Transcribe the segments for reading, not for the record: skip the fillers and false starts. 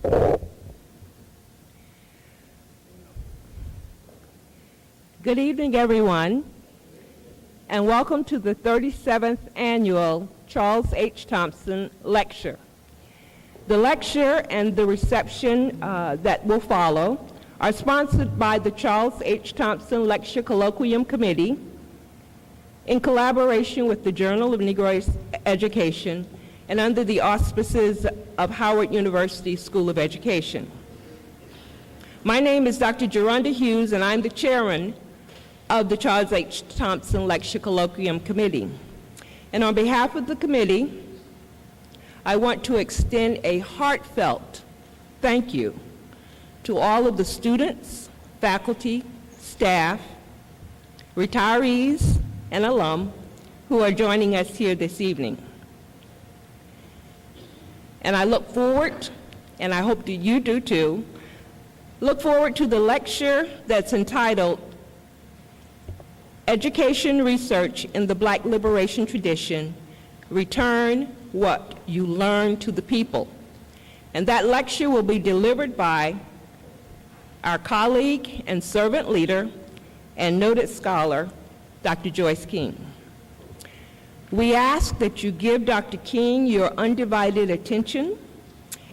Good evening, everyone, and welcome to the 37th Annual Charles H. Thompson Lecture. The lecture and the reception that will follow are sponsored by the Charles H. Thompson Lecture Colloquium Committee in collaboration with the Journal of Negro Education and under the auspices of Howard University School of Education. My name is Dr. Geronda Hughes, and I'm the chairman of the Charles H. Thompson Lecture Colloquium Committee. And on behalf of the committee, I want to extend a heartfelt thank you to all of the students, faculty, staff, retirees, and alum who are joining us here this evening. And I look forward, and I hope that you do too, look forward to the lecture that's entitled Education Research in the Black Liberation Tradition, Return What You Learned to the People. And that lecture will be delivered by our colleague and servant leader and noted scholar, Dr. Joyce King. We ask that you give Dr. King your undivided attention,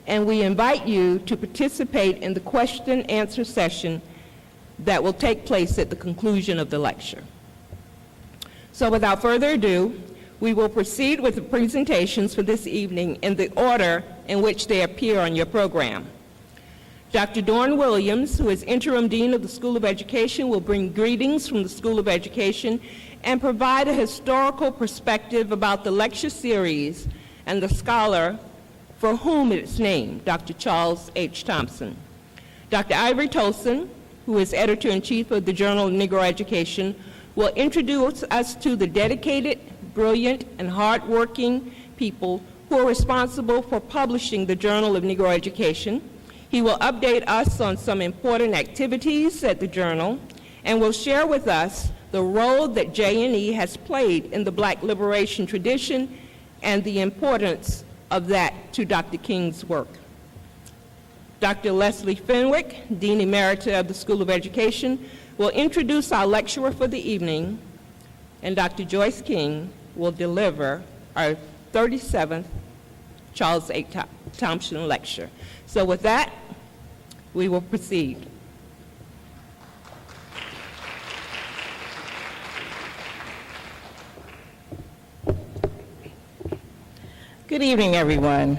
and we invite you to participate in the question-answer session that will take place at the conclusion of the lecture. So without further ado, we will proceed with the presentations for this evening in the order in which they appear on your program. Dr. Dawn Williams, who is Interim Dean of the School of Education, will bring greetings from the School of Education and provide a historical perspective about the lecture series and the scholar for whom it's named, Dr. Charles H. Thompson. Dr. Ivory Tolson, who is Editor-in-Chief of the Journal of Negro Education, will introduce us to the dedicated, brilliant, and hardworking people who are responsible for publishing the Journal of Negro Education. He will update us on some important activities at the Journal and will share with us the role that J&E has played in the Black liberation tradition and the importance of that to Dr. King's work. Dr. Leslie Fenwick, Dean Emerita of the School of Education, will introduce our lecturer for the evening, and Dr. Joyce King will deliver our 37th Charles H. Thompson Lecture. So with that, we will proceed. Good evening, everyone.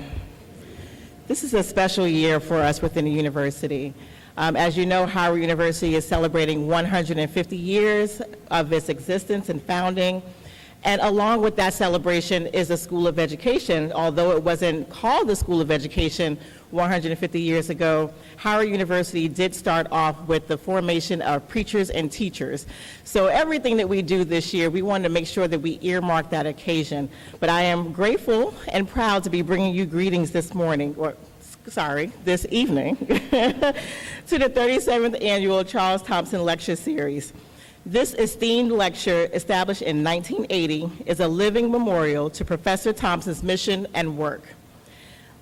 This is a special year for us within the university. As you know, Howard University is celebrating 150 years of its existence and founding. And along with that celebration is the School of Education. Although it wasn't called the School of Education 150 years ago, Howard University did start off with the formation of preachers and teachers. So everything that we do this year, we wanted to make sure that we earmark that occasion. But I am grateful and proud to be bringing you greetings this evening, to the 37th Annual Charles Thompson Lecture Series. This esteemed lecture, established in 1980, is a living memorial to Professor Thompson's mission and work.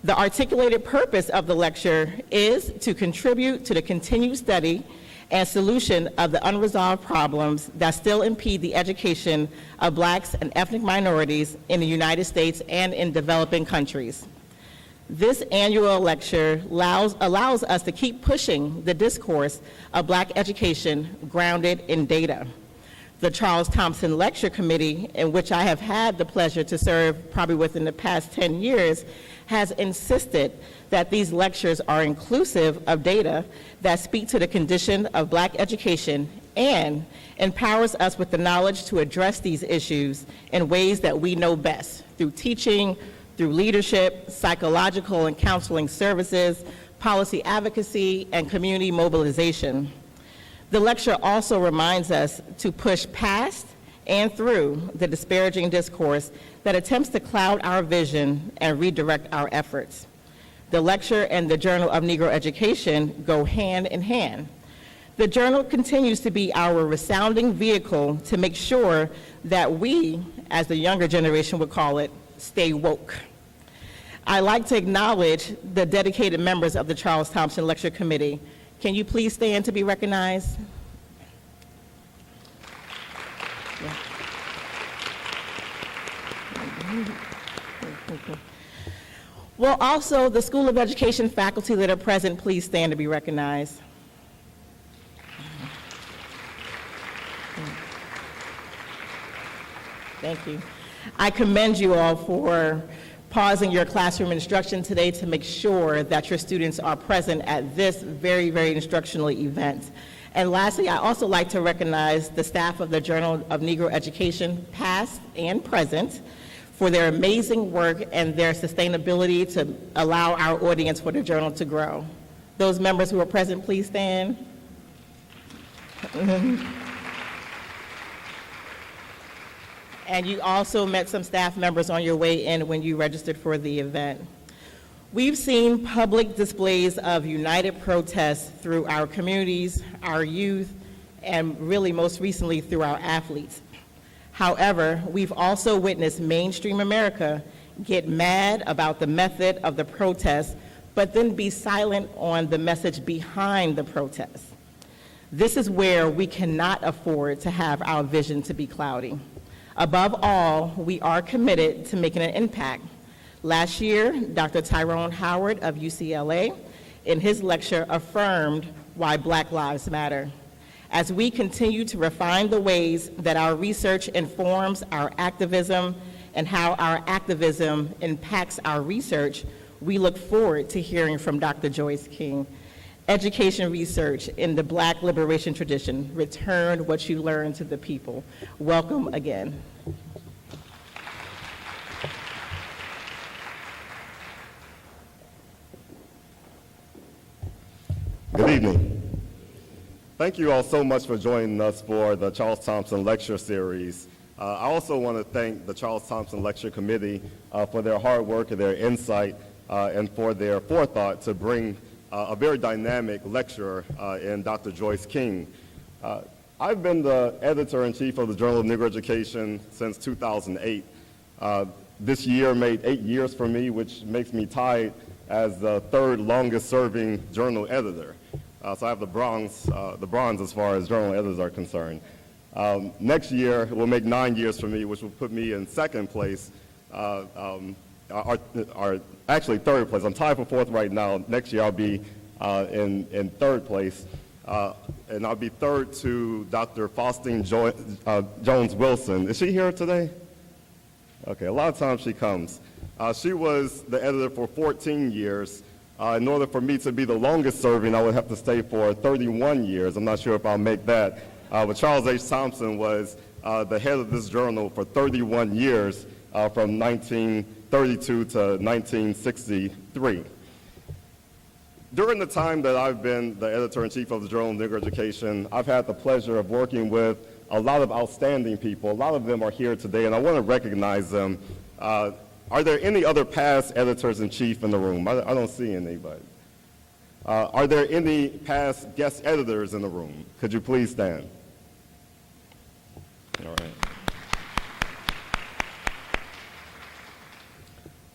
The articulated purpose of the lecture is to contribute to the continued study and solution of the unresolved problems that still impede the education of Blacks and ethnic minorities in the United States and in developing countries. This annual lecture allows us to keep pushing the discourse of Black education grounded in data. The Charles Thompson Lecture Committee, in which I have had the pleasure to serve probably within the past 10 years, has insisted that these lectures are inclusive of data that speak to the condition of Black education and empowers us with the knowledge to address these issues in ways that we know best, through teaching, through leadership, psychological and counseling services, policy advocacy, and community mobilization. The lecture also reminds us to push past and through the disparaging discourse that attempts to cloud our vision and redirect our efforts. The lecture and the Journal of Negro Education go hand in hand. The Journal continues to be our resounding vehicle to make sure that we, as the younger generation would call it, stay woke. I'd like to acknowledge the dedicated members of the Charles Thompson Lecture Committee. Can you please stand to be recognized? Well, also, the School of Education faculty that are present, please stand to be recognized. Thank you. I commend you all for pausing your classroom instruction today to make sure that your students are present at this very, very instructional event. And lastly, I also like to recognize the staff of the Journal of Negro Education, past and present, for their amazing work and their sustainability to allow our audience for the journal to grow. Those members who are present, please stand. And you also met some staff members on your way in when you registered for the event. We've seen public displays of united protests through our communities, our youth, and really most recently through our athletes. However, we've also witnessed mainstream America get mad about the method of the protest, but then be silent on the message behind the protest. This is where we cannot afford to have our vision to be cloudy. Above all, we are committed to making an impact. Last year, Dr. Tyrone Howard of UCLA, in his lecture, affirmed why Black Lives Matter. As we continue to refine the ways that our research informs our activism and how our activism impacts our research, we look forward to hearing from Dr. Joyce King. Education research in the Black liberation tradition, return what you learned to the people. Welcome again. Good evening. Thank you all so much for joining us for the Charles Thompson Lecture Series. I also want to thank the Charles Thompson Lecture Committee for their hard work and their insight and for their forethought to bring a very dynamic lecturer in Dr. Joyce King. I've been the editor-in-chief of the Journal of Negro Education since 2008. This year made 8 years for me, which makes me tied as the third longest-serving journal editor. So I have the bronze as far as journal editors are concerned. Next year will make 9 years for me, which will put me in second place, actually third place. I'm tied for fourth right now. Next year I'll be in third place, and I'll be third to Dr. Faustine Jones Wilson. Is she here today? Okay, a lot of times she comes. She was the editor for 14 years. In order for me to be the longest serving, I would have to stay for 31 years. I'm not sure if I'll make that. But Charles H. Thompson was the head of this journal for 31 years, from 1932 to 1963. During the time that I've been the editor-in-chief of the Journal of Negro Education, I've had the pleasure of working with a lot of outstanding people. A lot of them are here today, and I want to recognize them. Are there any other past editors-in-chief in the room? I don't see anybody. Are there any past guest editors in the room? Could you please stand? All right.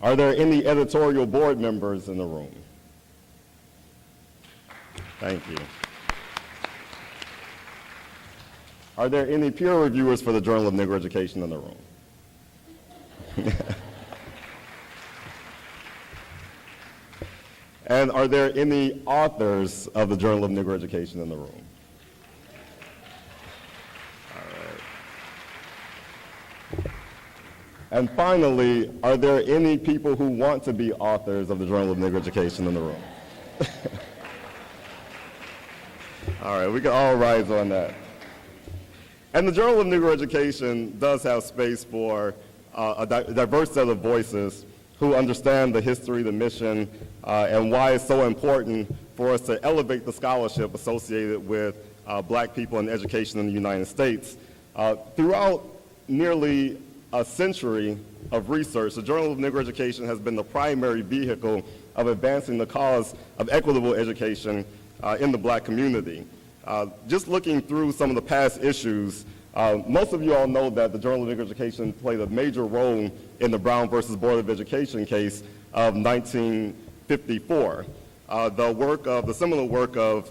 Are there any editorial board members in the room? Thank you. Are there any peer reviewers for the Journal of Negro Education in the room? And are there any authors of the Journal of Negro Education in the room? All right. And finally, are there any people who want to be authors of the Journal of Negro Education in the room? All right, we can all rise on that. And the Journal of Negro Education does have space for a diverse set of voices who understand the history, the mission, and why it's so important for us to elevate the scholarship associated with Black people in education in the United States. Throughout nearly a century of research, the Journal of Negro Education has been the primary vehicle of advancing the cause of equitable education in the Black community. Just looking through some of the past issues, Most of you all know that the Journal of Negro Education played a major role in the Brown versus Board of Education case of 1954. The seminal work of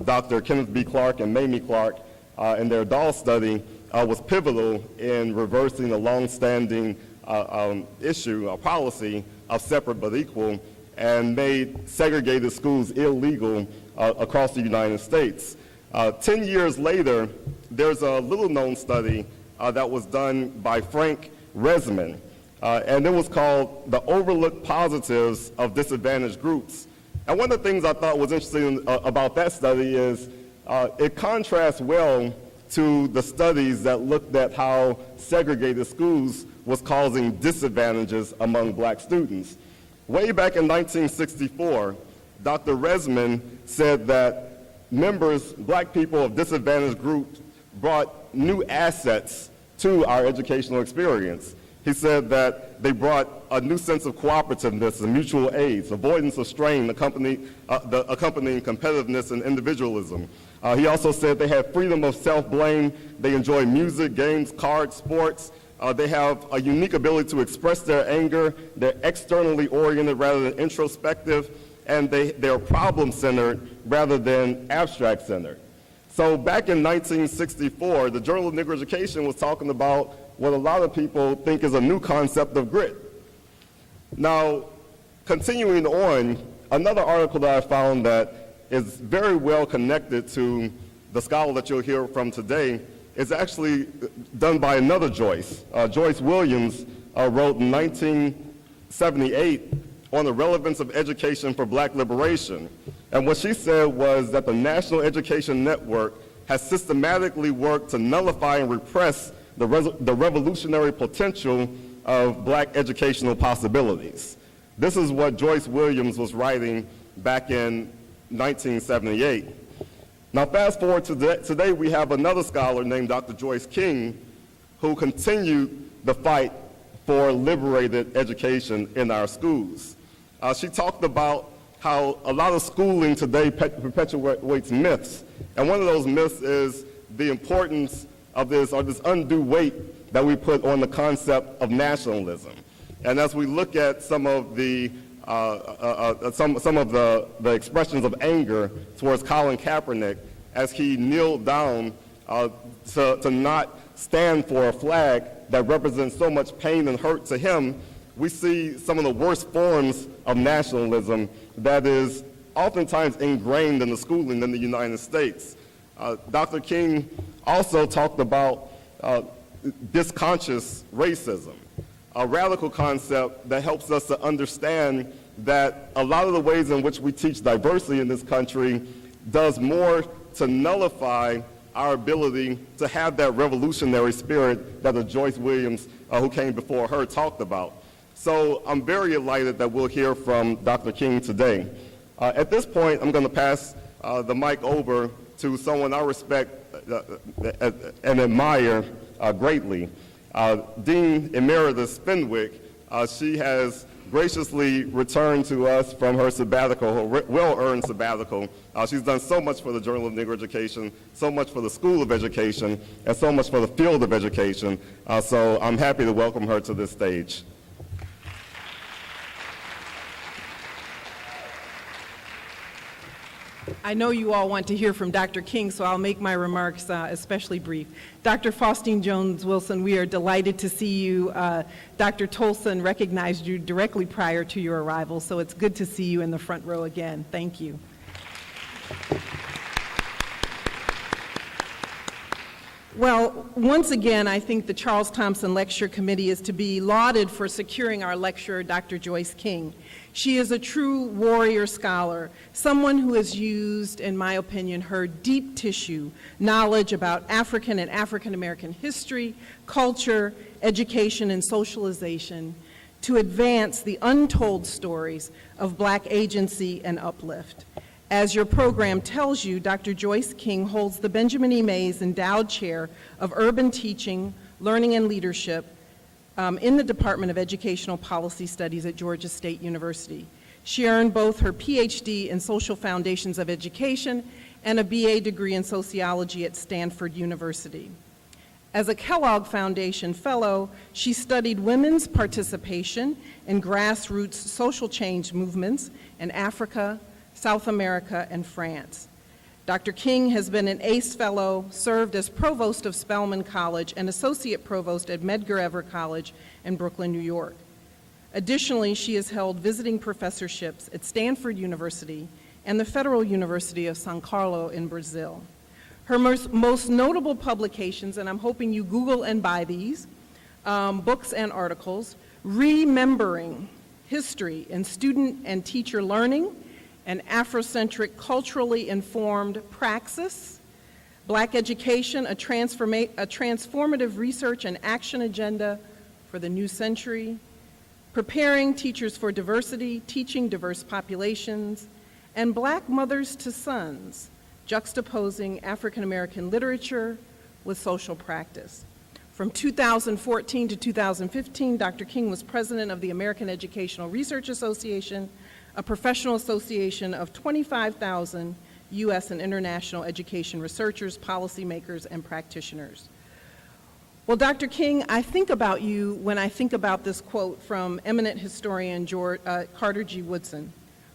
Dr. Kenneth B. Clark and Mamie Clark and their doll study was pivotal in reversing the long-standing issue, policy of separate but equal, and made segregated schools illegal across the United States. 10 years later, there's a little-known study that was done by Frank Resman, and it was called The Overlooked Positives of Disadvantaged Groups. And one of the things I thought was interesting about that study is it contrasts well to the studies that looked at how segregated schools was causing disadvantages among black students. Way back in 1964, Dr. Resman said that black people of disadvantaged groups brought new assets to our educational experience. He said that they brought a new sense of cooperativeness and mutual aids, avoidance of strain, accompanying competitiveness and individualism. He also said they had freedom of self-blame, they enjoy music, games, cards, sports. They have a unique ability to express their anger, they're externally oriented rather than introspective, and they're problem-centered rather than abstract-centered. So back in 1964, the Journal of Negro Education was talking about what a lot of people think is a new concept of grit. Now, continuing on, another article that I found that is very well connected to the scholar that you'll hear from today is actually done by another Joyce. Joyce Williams wrote in 1978 on the relevance of education for black liberation. And what she said was that the National Education Network has systematically worked to nullify and repress the revolutionary potential of black educational possibilities. This is what Joyce Williams was writing back in 1978. Now fast forward to today, we have another scholar named Dr. Joyce King who continued the fight for liberated education in our schools. She talked about how a lot of schooling today perpetuates myths. And one of those myths is the importance of this undue weight that we put on the concept of nationalism. And as we look at some of the expressions of anger towards Colin Kaepernick as he kneeled down to not stand for a flag that represents so much pain and hurt to him, we see some of the worst forms of nationalism that is oftentimes ingrained in the schooling in the United States. Dr. King also talked about disconscious racism, a radical concept that helps us to understand that a lot of the ways in which we teach diversity in this country does more to nullify our ability to have that revolutionary spirit that the Joyce Williams, who came before her, talked about. So I'm very delighted that we'll hear from Dr. King today. At this point, I'm going to pass the mic over to someone I respect and admire greatly, Dean Emeritus Fenwick. She has graciously returned to us from her sabbatical, her well-earned sabbatical. She's done so much for the Journal of Negro Education, so much for the School of Education, and so much for the field of education. So I'm happy to welcome her to this stage. I know you all want to hear from Dr. King, so I'll make my remarks especially brief. Dr. Faustine Jones-Wilson, we are delighted to see you. Dr. Tolson recognized you directly prior to your arrival, so it's good to see you in the front row again. Thank you. Well, once again, I think the Charles Thompson Lecture Committee is to be lauded for securing our lecturer, Dr. Joyce King. She is a true warrior scholar, someone who has used, in my opinion, her deep tissue knowledge about African and African American history, culture, education, and socialization to advance the untold stories of Black agency and uplift. As your program tells you, Dr. Joyce King holds the Benjamin E. Mays Endowed Chair of Urban Teaching, Learning, and Leadership in the Department of Educational Policy Studies at Georgia State University. She earned both her PhD in Social Foundations of Education and a BA degree in Sociology at Stanford University. As a Kellogg Foundation Fellow, she studied women's participation in grassroots social change movements in Africa, South America, and France. Dr. King has been an ACE Fellow, served as Provost of Spelman College and Associate Provost at Medgar Evers College in Brooklyn, New York. Additionally, she has held visiting professorships at Stanford University and the Federal University of São Paulo in Brazil. Her most notable publications, and I'm hoping you Google and buy these, books and articles, Remembering History in Student and Teacher Learning, an Afrocentric Culturally Informed Praxis, Black Education, a Transformative Research and Action Agenda for the New Century, Preparing Teachers for Diversity, Teaching Diverse Populations, and Black Mothers to Sons, Juxtaposing African American Literature with Social Practice. From 2014 to 2015, Dr. King was president of the American Educational Research Association, a professional association of 25,000 U.S. and international education researchers, policymakers, and practitioners. Well, Dr. King, I think about you when I think about this quote from eminent historian Carter G. Woodson,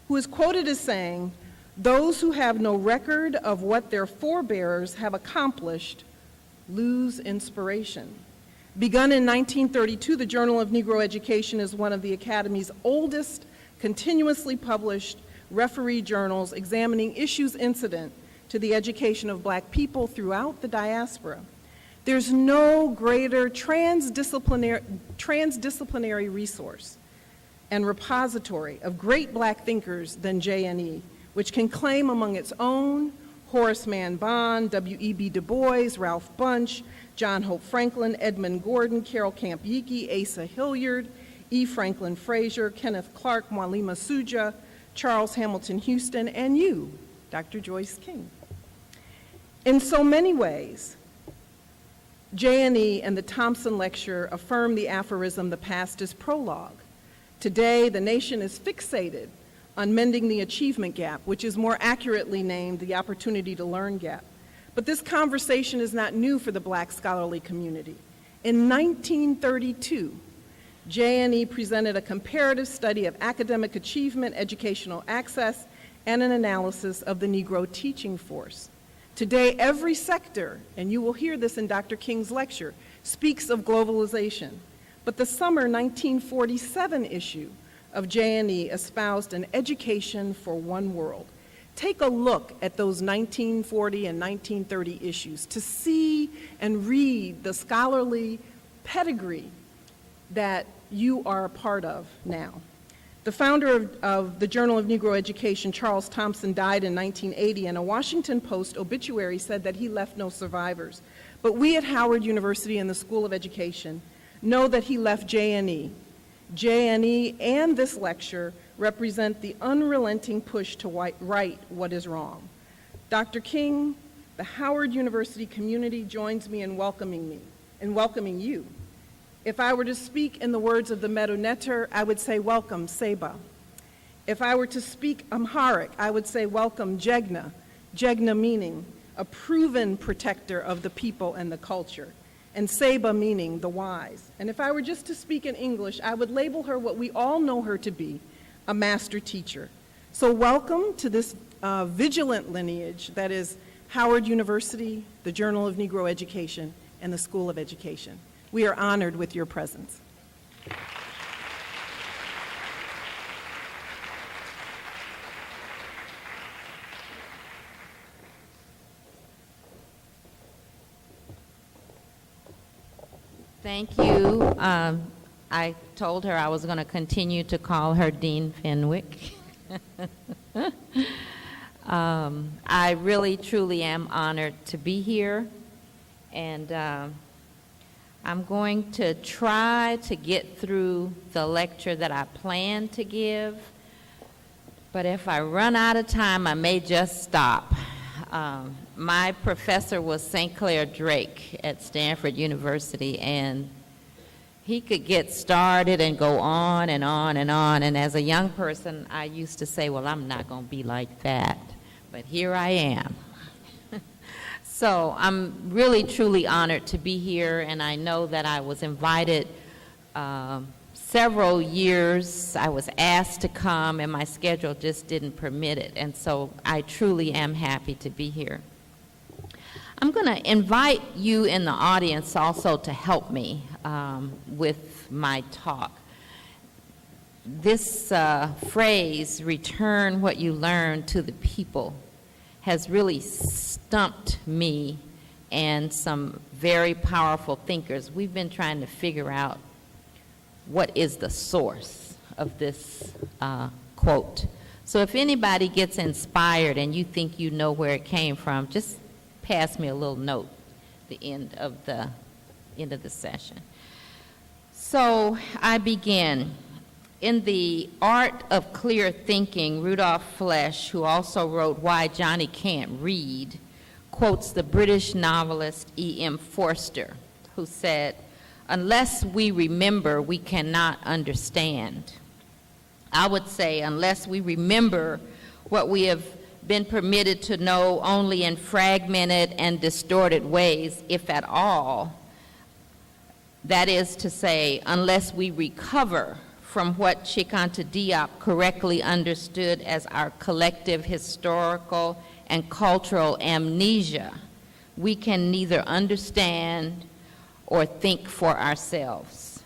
who is quoted as saying, "Those who have no record of what their forebears have accomplished lose inspiration." Begun in 1932, the Journal of Negro Education is one of the Academy's oldest continuously published referee journals examining issues incident to the education of Black people throughout the diaspora. There's no greater transdisciplinary resource and repository of great Black thinkers than JNE, which can claim among its own Horace Mann Bond, W.E.B. Du Bois, Ralph Bunche, John Hope Franklin, Edmund Gordon, Carol Camp Yiki, Asa Hilliard, E. Franklin Frazier, Kenneth Clark, Mwalima Suja, Charles Hamilton Houston, and you, Dr. Joyce King. In so many ways, JNE and the Thompson Lecture affirm the aphorism, "The past is prologue." Today, the nation is fixated on mending the achievement gap, which is more accurately named the opportunity to learn gap. But this conversation is not new for the Black scholarly community. In 1932, JNE presented a comparative study of academic achievement, educational access, and an analysis of the Negro teaching force. Today, every sector, and you will hear this in Dr. King's lecture, speaks of globalization. But the summer 1947 issue of JNE espoused an education for one world. Take a look at those 1940 and 1930 issues to see and read the scholarly pedigree that you are a part of now. The founder of the Journal of Negro Education, Charles Thompson, died in 1980, and a Washington Post obituary said that he left no survivors. But we at Howard University and the School of Education know that he left JNE. JNE and this lecture represent the unrelenting push to right what is wrong. Dr. King, the Howard University community joins me in welcoming you. If I were to speak in the words of the Medu Neter, I would say, welcome, Seba. If I were to speak Amharic, I would say, welcome, Jegna. Jegna meaning a proven protector of the people and the culture, and Seba meaning the wise. And if I were just to speak in English, I would label her what we all know her to be, a master teacher. So welcome to this vigilant lineage that is Howard University, the Journal of Negro Education, and the School of Education. We are honored with your presence. Thank you. I told her I was going to continue to call her Dean Fenwick. I really, truly am honored to be here, and I'm going to try to get through the lecture that I plan to give, but if I run out of time, I may just stop. My professor was St. Clair Drake at Stanford University, and he could get started and go on and on and on, and as a young person, I used to say, well, I'm not going to be like that, but here I am. So I'm really, truly honored to be here, and I know that I was invited several years. I was asked to come, and my schedule just didn't permit it, and so I truly am happy to be here. I'm going to invite you in the audience also to help me with my talk. This phrase, return what you learn to the people, has really stumped me and some very powerful thinkers. We've been trying to figure out what is the source of this quote. So if anybody gets inspired and you think you know where it came from, just pass me a little note at the end of the session. So I begin. In The Art of Clear Thinking, Rudolph Flesch, who also wrote Why Johnny Can't Read, quotes the British novelist E.M. Forster, who said, "Unless we remember, we cannot understand." I would say, unless we remember what we have been permitted to know only in fragmented and distorted ways, if at all, that is to say, unless we recover from what Chikanta Diop correctly understood as our collective historical and cultural amnesia, we can neither understand or think for ourselves.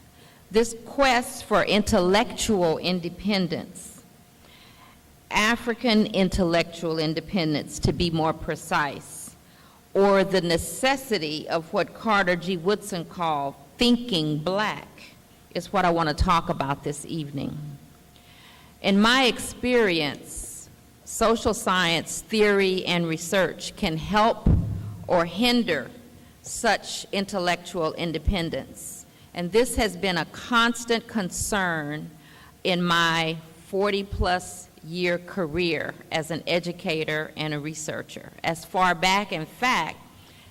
This quest for intellectual independence, African intellectual independence to be more precise, or the necessity of what Carter G. Woodson called thinking black, is what I want to talk about this evening. In my experience, social science theory and research can help or hinder such intellectual independence. And this has been a constant concern in my 40-plus year career as an educator and a researcher. As far back, in fact,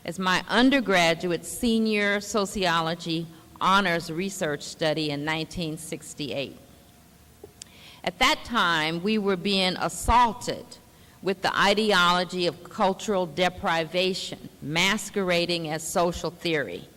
as my undergraduate senior sociology honors research study in 1968. At that time, we were being assaulted with the ideology of cultural deprivation, masquerading as social theory.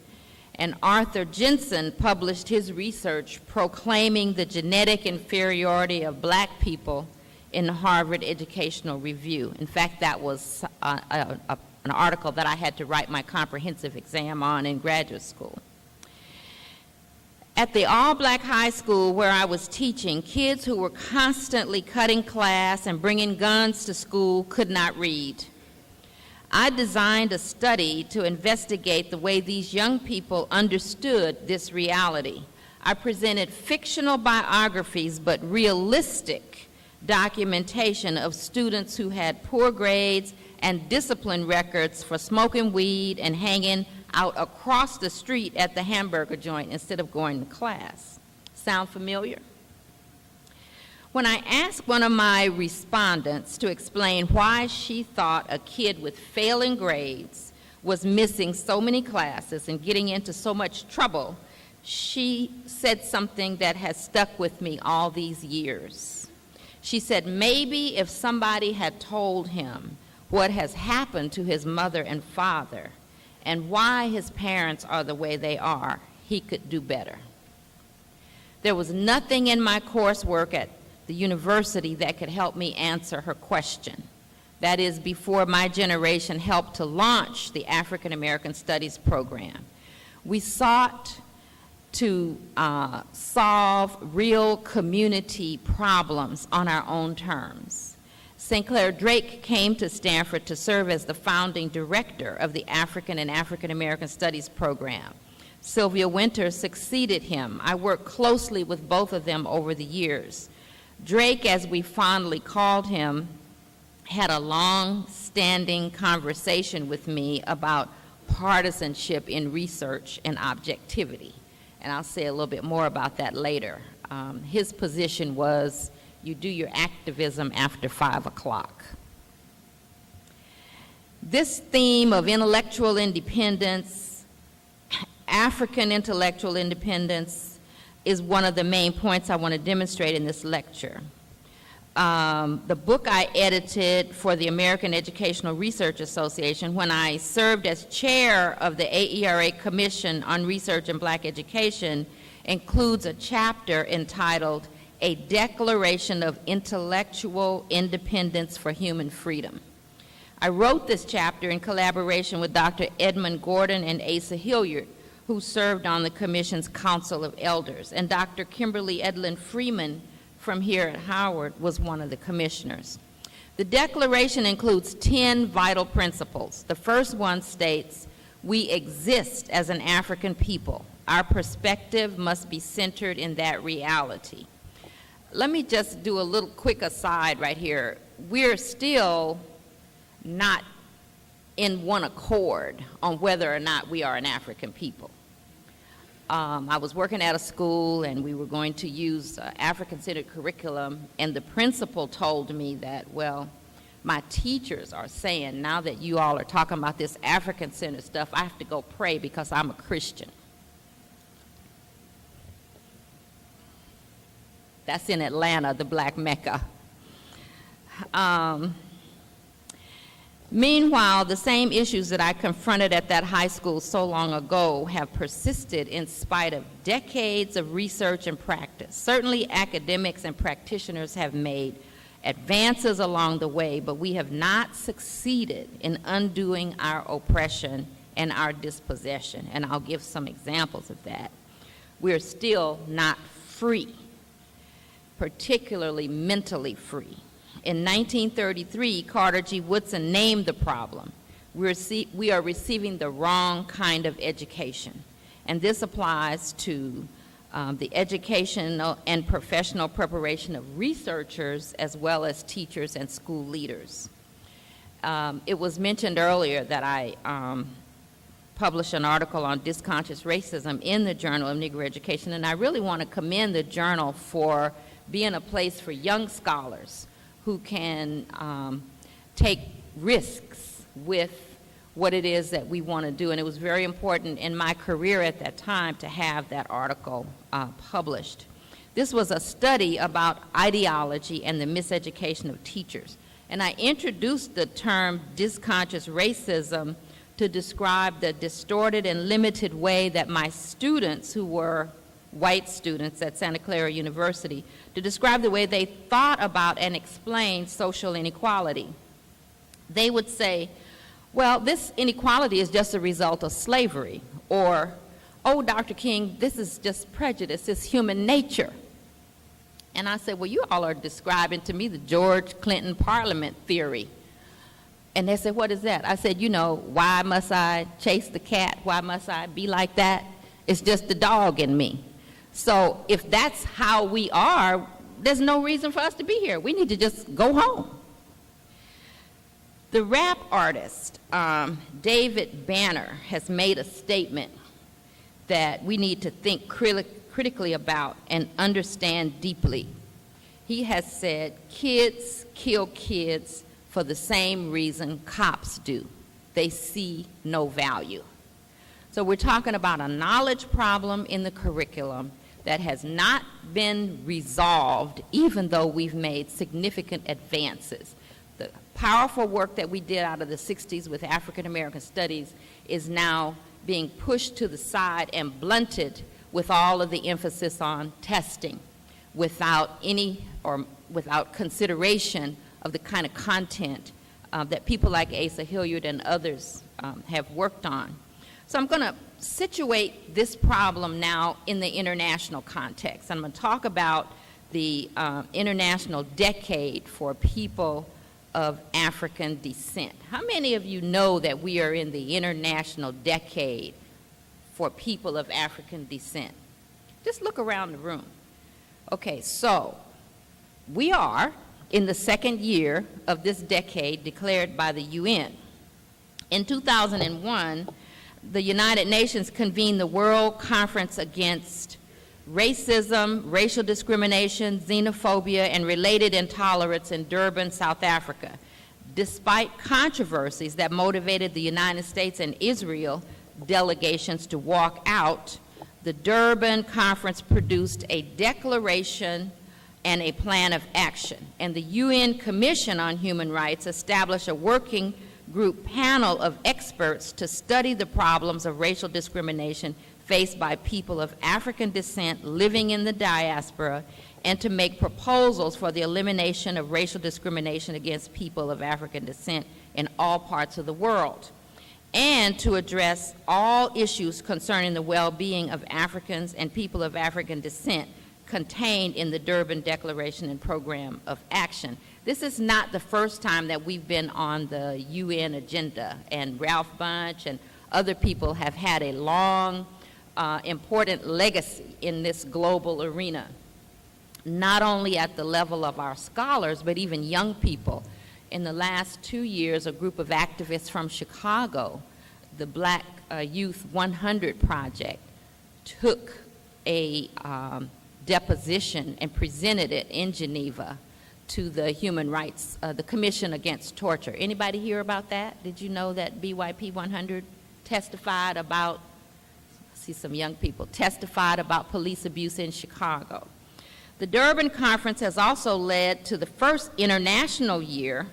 And Arthur Jensen published his research proclaiming the genetic inferiority of black people in the Harvard Educational Review. In fact, that was an article that I had to write my comprehensive exam on in graduate school. At the all-black high school where I was teaching, kids who were constantly cutting class and bringing guns to school could not read. I designed a study to investigate the way these young people understood this reality. I presented fictional biographies but realistic documentation of students who had poor grades and discipline records for smoking weed and hanging out across the street at the hamburger joint instead of going to class. Sound familiar? When I asked one of my respondents to explain why she thought a kid with failing grades was missing so many classes and getting into so much trouble, she said something that has stuck with me all these years. She said, maybe if somebody had told him what has happened to his mother and father and why his parents are the way they are, he could do better. There was nothing in my coursework at the university that could help me answer her question. That is, before my generation helped to launch the African American Studies program. We sought to solve real community problems on our own terms. St. Clair Drake came to Stanford to serve as the founding director of the African and African American Studies program. Sylvia Winters succeeded him. I worked closely with both of them over the years. Drake, as we fondly called him, had a long-standing conversation with me about partisanship in research and objectivity. And I'll say a little bit more about that later. His position was, you do your activism after 5 o'clock. This theme of intellectual independence, African intellectual independence, is one of the main points I want to demonstrate in this lecture. The book I edited for the American Educational Research Association when I served as chair of the AERA Commission on Research in Black Education includes a chapter entitled A Declaration of Intellectual Independence for Human Freedom. I wrote this chapter in collaboration with Dr. Edmund Gordon and Asa Hilliard, who served on the Commission's Council of Elders, and Dr. Kimberly Edlin Freeman from here at Howard was one of the commissioners. The declaration includes 10 vital principles. The first one states, we exist as an African people. Our perspective must be centered in that reality. Let me just do a little quick aside right here. We're still not in one accord on whether or not we are an African people. I was working at a school and we were going to use African-centered curriculum, and the principal told me that, well, my teachers are saying now that you all are talking about this African-centered stuff, I have to go pray because I'm a Christian. That's in Atlanta, the Black Mecca. Meanwhile, the same issues that I confronted at that high school so long ago have persisted in spite of decades of research and practice. Certainly, academics and practitioners have made advances along the way, but we have not succeeded in undoing our oppression and our dispossession, and I'll give some examples of that. We're still not free, particularly mentally free. In 1933, Carter G. Woodson named the problem. We are receiving the wrong kind of education. And this applies to the educational and professional preparation of researchers as well as teachers and school leaders. It was mentioned earlier that I published an article on disconscious racism in the Journal of Negro Education, and I really want to commend the journal for being a place for young scholars who can take risks with what it is that we want to do. And it was very important in my career at that time to have that article published. This was a study about ideology and the miseducation of teachers. And I introduced the term disconscious racism to describe the distorted and limited way that my students, who were white students at Santa Clara University, to describe the way they thought about and explained social inequality. They would say, well, this inequality is just a result of slavery, or, oh, Dr. King, this is just prejudice, it's human nature. And I said, well, you all are describing to me the George Clinton Parliament theory. And they said, what is that? I said, you know, why must I chase the cat? Why must I be like that? It's just the dog in me. So if that's how we are, there's no reason for us to be here. We need to just go home. The rap artist, David Banner, has made a statement that we need to think critically about and understand deeply. He has said, kids kill kids for the same reason cops do. They see no value. So we're talking about a knowledge problem in the curriculum that has not been resolved, even though we've made significant advances. The powerful work that we did out of the 60s with African American studies is now being pushed to the side and blunted with all of the emphasis on testing without consideration of the kind of content that people like Asa Hilliard and others have worked on. So I'm going to situate this problem now in the international context. I'm going to talk about the International Decade for People of African Descent. How many of you know that we are in the International Decade for People of African Descent? Just look around the room. Okay, so we are in the second year of this decade declared by the UN. In 2001, the United Nations convened the World Conference Against Racism, Racial Discrimination, Xenophobia, and Related Intolerance in Durban, South Africa. Despite controversies that motivated the United States and Israel delegations to walk out, the Durban Conference produced a declaration and a plan of action. And the UN Commission on Human Rights established a working group panel of experts to study the problems of racial discrimination faced by people of African descent living in the diaspora, and to make proposals for the elimination of racial discrimination against people of African descent in all parts of the world, and to address all issues concerning the well-being of Africans and people of African descent contained in the Durban Declaration and Program of Action. This is not the first time that we've been on the UN agenda, and Ralph Bunche and other people have had a long, important legacy in this global arena, not only at the level of our scholars, but even young people. In the last 2 years, a group of activists from Chicago, the Black Youth 100 Project, took a deposition and presented it in Geneva to the Human Rights, the Commission Against Torture. Anybody hear about that? Did you know that BYP 100 testified about, I see some young people, testified about police abuse in Chicago? The Durban Conference has also led to the first international year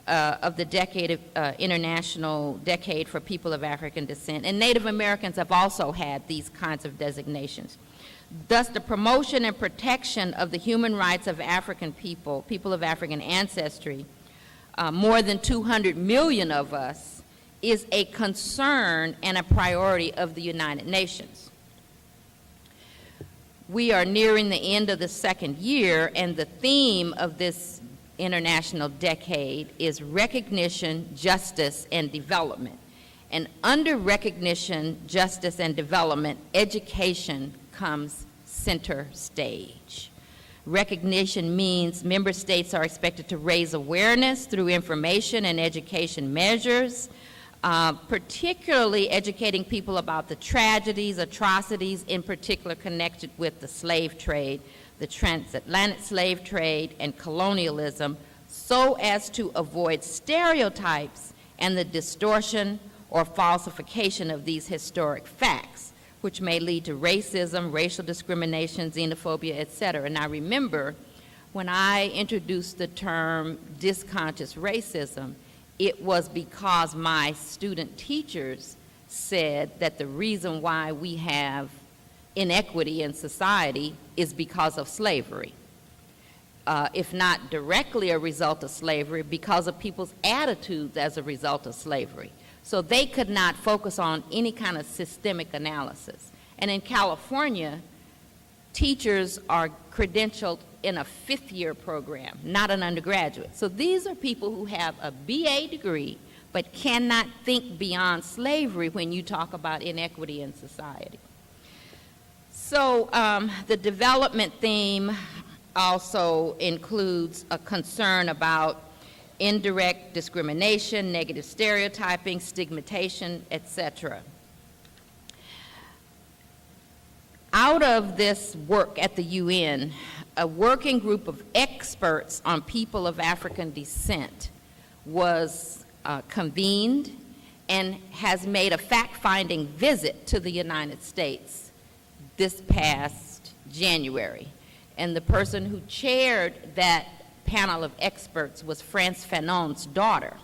of the International Decade for People of African Descent, and Native Americans have also had these kinds of designations. Thus, the promotion and protection of the human rights of African people, people of African ancestry, more than 200 million of us, is a concern and a priority of the United Nations. We are nearing the end of the second year, and the theme of this international decade is recognition, justice, and development. And under recognition, justice, and development, education comes center stage. Recognition means member states are expected to raise awareness through information and education measures, particularly educating people about the tragedies, atrocities, in particular connected with the slave trade, the transatlantic slave trade, and colonialism, so as to avoid stereotypes and the distortion or falsification of these historic facts, which may lead to racism, racial discrimination, xenophobia, etc. And I remember when I introduced the term disconscious racism, it was because my student teachers said that the reason why we have inequity in society is because of slavery. If not directly a result of slavery, because of people's attitudes as a result of slavery. So they could not focus on any kind of systemic analysis. And in California, teachers are credentialed in a fifth-year program, not an undergraduate. So these are people who have a BA degree but cannot think beyond slavery when you talk about inequity in society. So the development theme also includes a concern about indirect discrimination, negative stereotyping, stigmatization, etc. Out of this work at the UN, a working group of experts on people of African descent was convened and has made a fact-finding visit to the United States this past January. And the person who chaired that panel of experts was Frantz Fanon's daughter.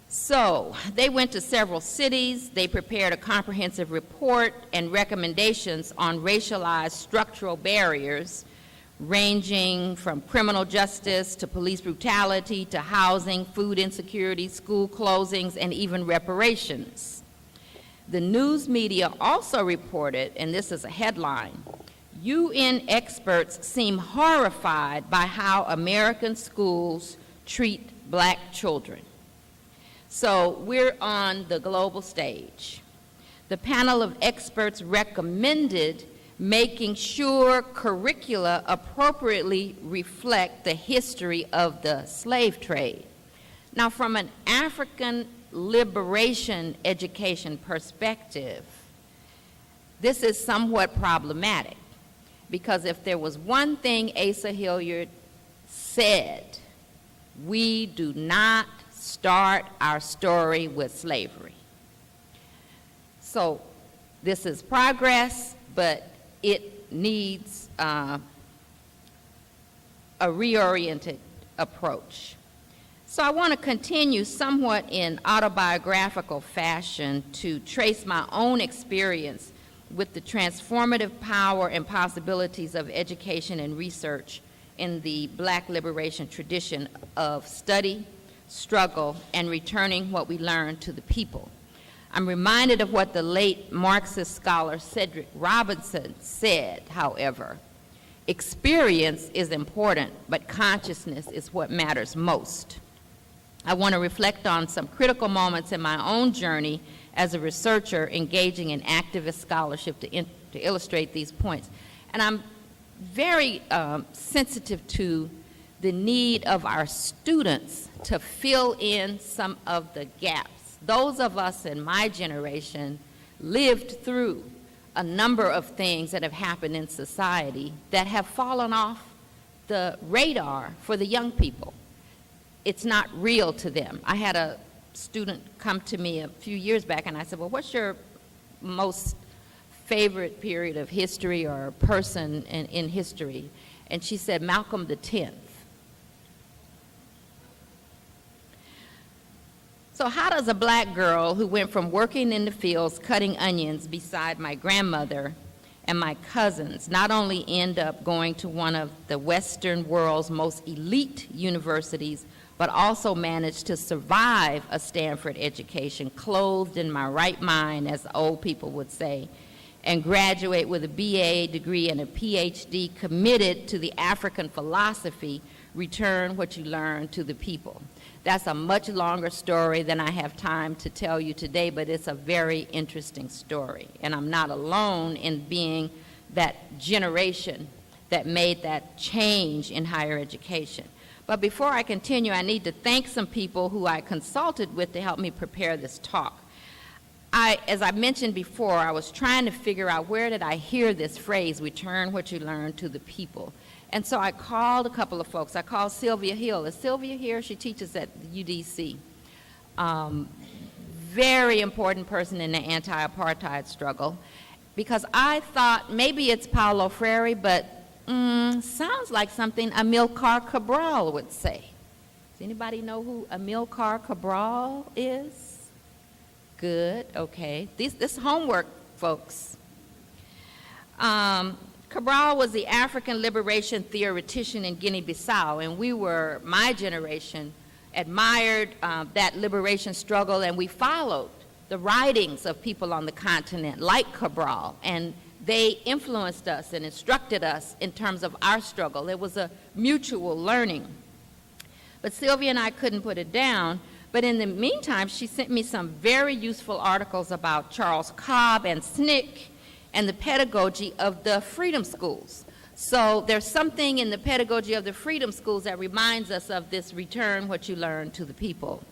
So they went to several cities. They prepared a comprehensive report and recommendations on racialized structural barriers ranging from criminal justice to police brutality to housing, food insecurity, school closings, and even reparations. The news media also reported, and this is a headline, UN experts seem horrified by how American schools treat black children. So we're on the global stage. The panel of experts recommended making sure curricula appropriately reflect the history of the slave trade. Now, from an African liberation education perspective, this is somewhat problematic, because if there was one thing Asa Hilliard said, we do not start our story with slavery. So this is progress, but it needs a reoriented approach. So I want to continue somewhat in autobiographical fashion to trace my own experience with the transformative power and possibilities of education and research in the Black liberation tradition of study, struggle, and returning what we learned to the people. I'm reminded of what the late Marxist scholar Cedric Robinson said, however. Experience is important, but consciousness is what matters most. I want to reflect on some critical moments in my own journey as a researcher engaging in activist scholarship to illustrate these points. And I'm very sensitive to the need of our students to fill in some of the gaps. Those of us in my generation lived through a number of things that have happened in society that have fallen off the radar for the young people. It's not real to them. I had a student come to me a few years back and I said, well, what's your most favorite period of history or person in history? And she said, Malcolm X. So how does a black girl who went from working in the fields cutting onions beside my grandmother and my cousins not only end up going to one of the Western world's most elite universities, but also manage to survive a Stanford education, clothed in my right mind, as the old people would say, and graduate with a BA degree and a PhD committed to the African philosophy, return what you learn to the people? That's a much longer story than I have time to tell you today, but it's a very interesting story. And I'm not alone in being that generation that made that change in higher education. But before I continue, I need to thank some people who I consulted with to help me prepare this talk. As I mentioned before, I was trying to figure out where did I hear this phrase, return what you learn to the people. And so I called a couple of folks. I called Sylvia Hill. Is Sylvia here? She teaches at the UDC. Very important person in the anti-apartheid struggle, because I thought maybe it's Paulo Freire, but sounds like something Amilcar Cabral would say. Does anybody know who Amilcar Cabral is? Good, okay. This homework, folks. Cabral was the African liberation theoretician in Guinea-Bissau, and we were, my generation, admired that liberation struggle, and we followed the writings of people on the continent like Cabral, and they influenced us and instructed us in terms of our struggle. It was a mutual learning. But Sylvia and I couldn't put it down, but in the meantime, she sent me some very useful articles about Charles Cobb and SNCC and the pedagogy of the freedom schools. So there's something in the pedagogy of the freedom schools that reminds us of this return what you learn to the people.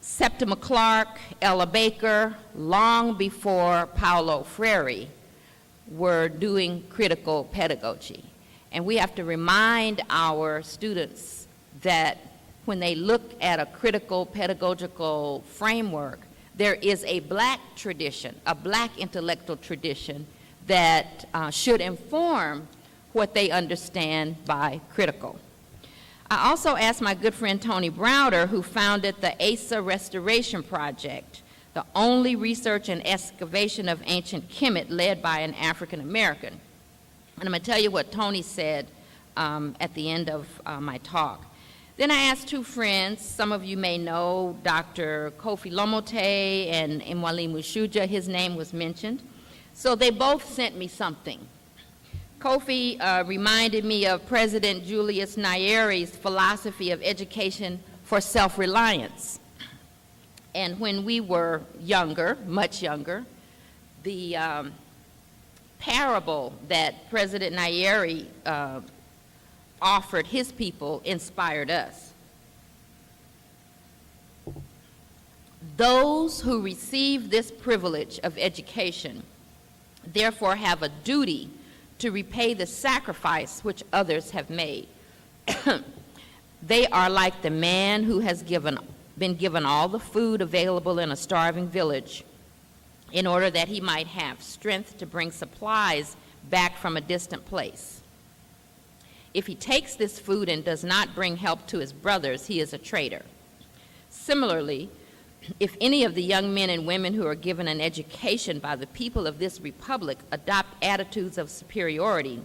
Septima Clark, Ella Baker, long before Paulo Freire, were doing critical pedagogy. And we have to remind our students that when they look at a critical pedagogical framework, there is a black tradition, a black intellectual tradition that should inform what they understand by critical. I also asked my good friend Tony Browder, who founded the ASA Restoration Project, the only research and excavation of ancient Kemet led by an African American. And I'm going to tell you what Tony said at the end of my talk. Then I asked two friends, some of you may know Dr. Kofi Lomote and Mwalimu Mushuja, his name was mentioned. So they both sent me something. Kofi reminded me of President Julius Nyerere's philosophy of education for self-reliance. And when we were younger, much younger, the parable that President Nyerere offered his people inspired us. Those who receive this privilege of education therefore have a duty to repay the sacrifice which others have made. They are like the man who has been given all the food available in a starving village in order that he might have strength to bring supplies back from a distant place. If he takes this food and does not bring help to his brothers, he is a traitor. Similarly, if any of the young men and women who are given an education by the people of this republic adopt attitudes of superiority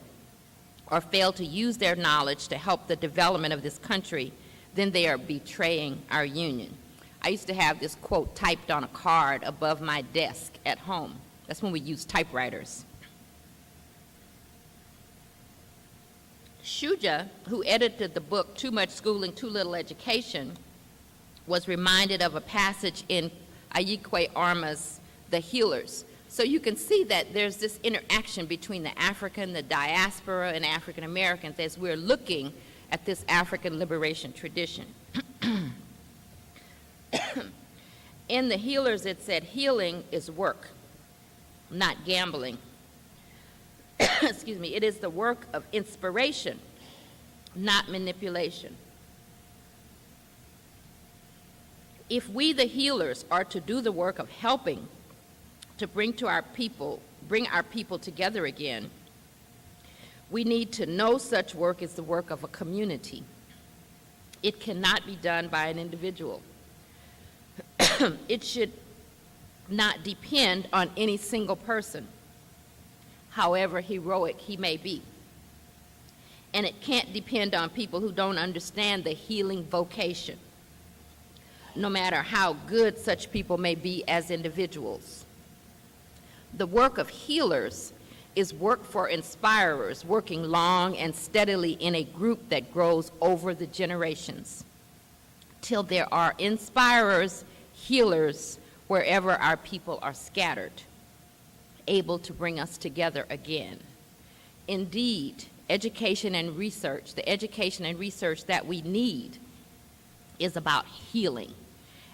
or fail to use their knowledge to help the development of this country, then they are betraying our union. I used to have this quote typed on a card above my desk at home. That's when we used typewriters. Shuja, who edited the book Too Much Schooling, Too Little Education, was reminded of a passage in Ayikwe Arma's The Healers. So you can see that there's this interaction between the African, the diaspora, and African Americans as we're looking at this African liberation tradition. In The Healers, it said, healing is work, not gambling. Excuse me, it is the work of inspiration, not manipulation. If we, the healers, are to do the work of helping to bring our people together again, we need to know such work is the work of a community. It cannot be done by an individual. It should not depend on any single person, however heroic he may be. And it can't depend on people who don't understand the healing vocation, no matter how good such people may be as individuals. The work of healers is work for inspirers, working long and steadily in a group that grows over the generations, till there are inspirers, healers, wherever our people are scattered, able to bring us together again. Indeed, education and research, the education and research that we need, is about healing.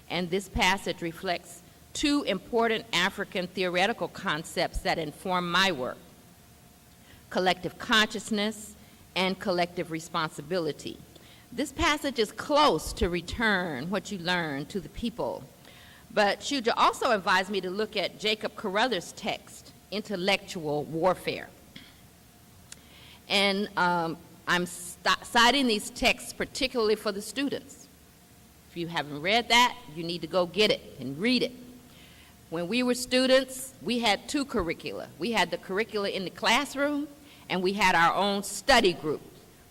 And this passage reflects two important African theoretical concepts that inform my work: collective consciousness and collective responsibility. This passage is close to return what you learn to the people. But Shuja also advised me to look at Jacob Carruthers' text, Intellectual Warfare. And I'm citing these texts particularly for the students. If you haven't read that, you need to go get it and read it. When we were students, we had two curricula. We had the curricula in the classroom, and we had our own study group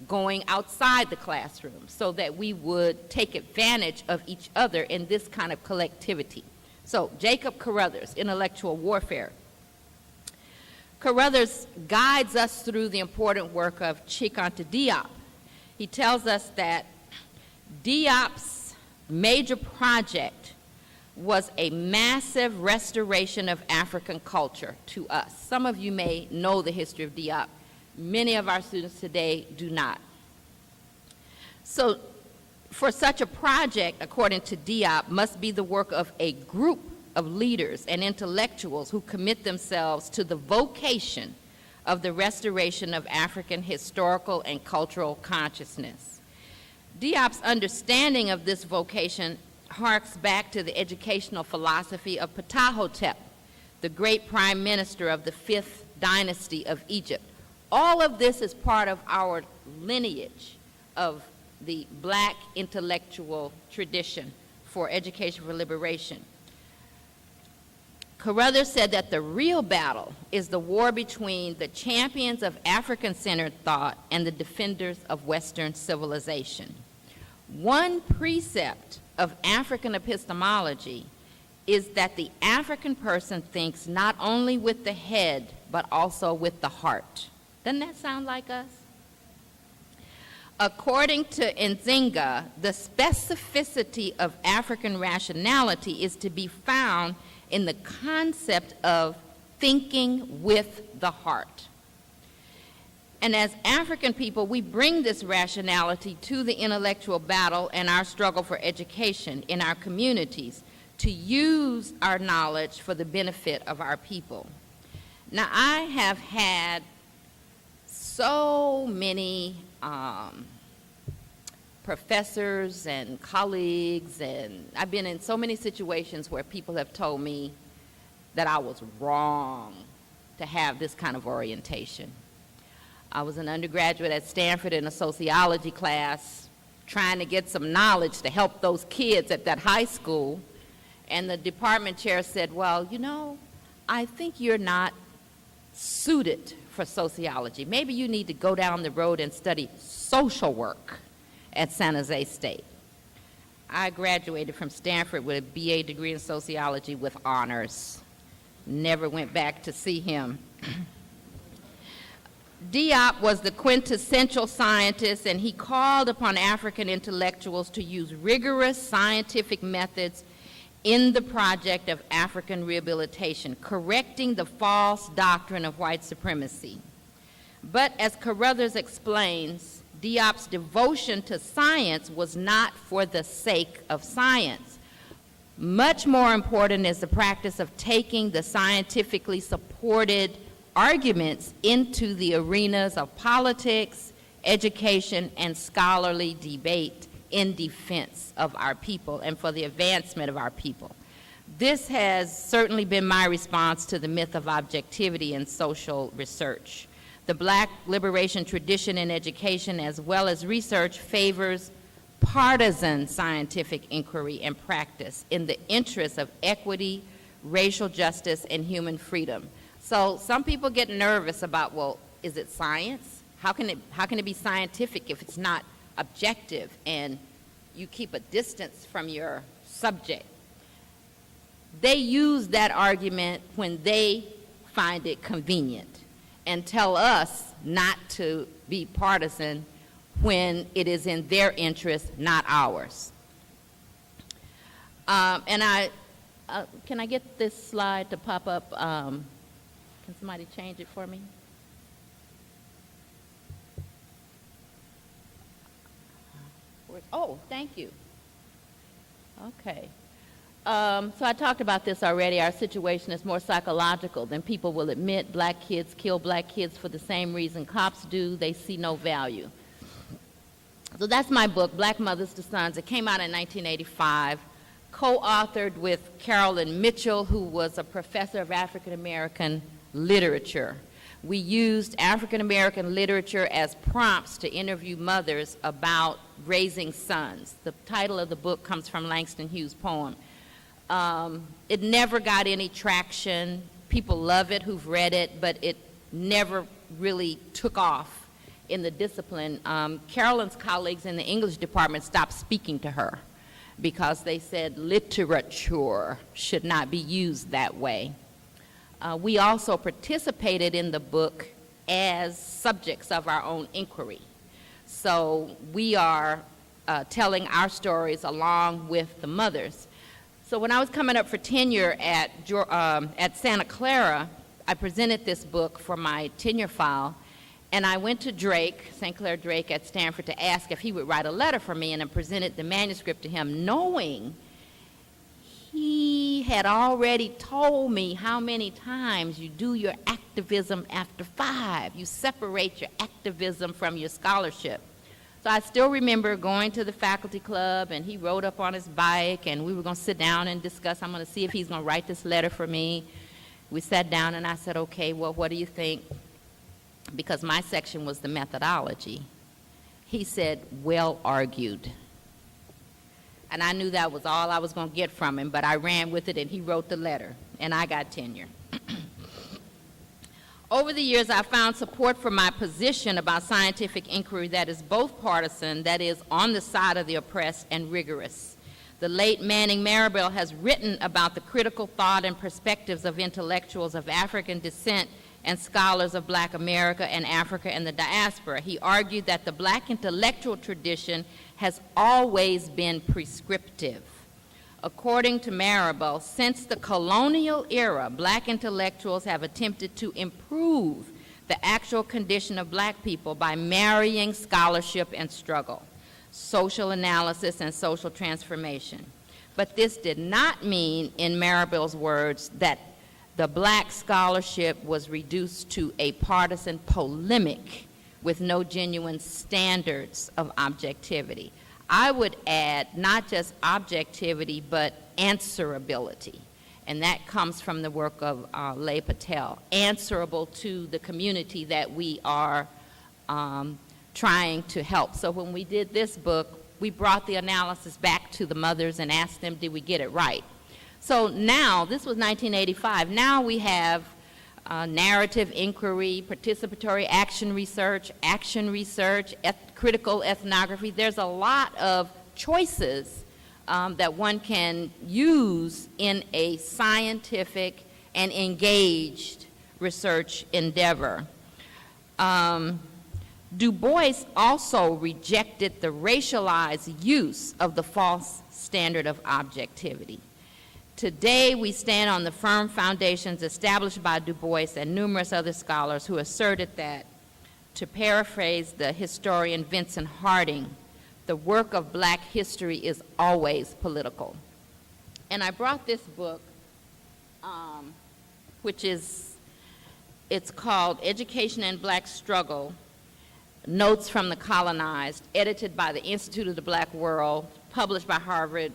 going outside the classroom so that we would take advantage of each other in this kind of collectivity. So Jacob Carruthers, Intellectual Warfare. Carruthers guides us through the important work of Cheikh Anta Diop. He tells us that Diop's major project was a massive restoration of African culture to us. Some of you may know the history of Diop. Many of our students today do not. So for such a project, according to Diop, must be the work of a group of leaders and intellectuals who commit themselves to the vocation of the restoration of African historical and cultural consciousness. Diop's understanding of this vocation harks back to the educational philosophy of Ptahhotep, the great prime minister of the 5th dynasty of Egypt. All of this is part of our lineage of the black intellectual tradition for education for liberation. Carruthers said that the real battle is the war between the champions of African-centered thought and the defenders of Western civilization. One precept of African epistemology is that the African person thinks not only with the head, but also with the heart. Doesn't that sound like us? According to Nzinga, the specificity of African rationality is to be found in the concept of thinking with the heart. And as African people, we bring this rationality to the intellectual battle and our struggle for education in our communities to use our knowledge for the benefit of our people. Now, I have had so many professors and colleagues, and I've been in so many situations where people have told me, that I was wrong to have this kind of orientation. I was an undergraduate at Stanford in a sociology class trying to get some knowledge to help those kids at that high school, and the department chair said, well, you know, I think you're not suited for sociology. Maybe you need to go down the road and study social work at San Jose State. I graduated from Stanford with a BA degree in sociology with honors. Never went back to see him. Diop was the quintessential scientist, and he called upon African intellectuals to use rigorous scientific methods in the project of African rehabilitation, correcting the false doctrine of white supremacy. But as Carruthers explains, Diop's devotion to science was not for the sake of science. Much more important is the practice of taking the scientifically supported arguments into the arenas of politics, education, and scholarly debate in defense of our people and for the advancement of our people. This has certainly been my response to the myth of objectivity in social research. The Black liberation tradition in education as well as research favors partisan scientific inquiry and practice in the interest of equity, racial justice, and human freedom. So some people get nervous about, well, is it science? How can it be scientific if it's not objective and you keep a distance from your subject? They use that argument when they find it convenient and tell us not to be partisan when it is in their interest, not ours. Can I get this slide to pop up? Can somebody change it for me? Oh, thank you. Okay. So I talked about this already. Our situation is more psychological than people will admit. Black kids kill black kids for the same reason cops do. They see no value. So that's my book, Black Mothers to Sons. It came out in 1985, co-authored with Carolyn Mitchell, who was a professor of African American literature. We used African American literature as prompts to interview mothers about raising sons. The title of the book comes from Langston Hughes' poem. It never got any traction. People love it who've read it, but it never really took off in the discipline. Carolyn's colleagues in the English department stopped speaking to her because they said literature should not be used that way. We also participated in the book as subjects of our own inquiry. So we are telling our stories along with the mothers. So when I was coming up for tenure at Santa Clara, I presented this book for my tenure file, and I went to Drake, St. Clair Drake at Stanford, to ask if he would write a letter for me, and I presented the manuscript to him, knowing he had already told me how many times you do your activism after 5. You separate your activism from your scholarship. So I still remember going to the faculty club, and he rode up on his bike, and we were going to sit down and discuss. I'm going to see if he's going to write this letter for me. We sat down, and I said, okay, well, what do you think? Because my section was the methodology. He said, well argued. And I knew that was all I was going to get from him, but I ran with it, and he wrote the letter, and I got tenure. Over the years, I found support for my position about scientific inquiry that is both partisan, that is, on the side of the oppressed, and rigorous. The late Manning Marable has written about the critical thought and perspectives of intellectuals of African descent and scholars of Black America and Africa and the diaspora. He argued that the Black intellectual tradition has always been prescriptive. According to Marable, since the colonial era, Black intellectuals have attempted to improve the actual condition of Black people by marrying scholarship and struggle, social analysis and social transformation. But this did not mean, in Marable's words, that the Black scholarship was reduced to a partisan polemic with no genuine standards of objectivity. I would add not just objectivity, but answerability. And that comes from the work of Lay Patel, answerable to the community that we are trying to help. So when we did this book, we brought the analysis back to the mothers and asked them, did we get it right? So now, this was 1985, now we have narrative inquiry, participatory action research, critical ethnography. There's a lot of choices that one can use in a scientific and engaged research endeavor. Du Bois also rejected the racialized use of the false standard of objectivity. Today, we stand on the firm foundations established by Du Bois and numerous other scholars who asserted that, to paraphrase the historian Vincent Harding, the work of black history is always political. And I brought this book, it's called Education and Black Struggle, Notes from the Colonized, edited by the Institute of the Black World, published by Harvard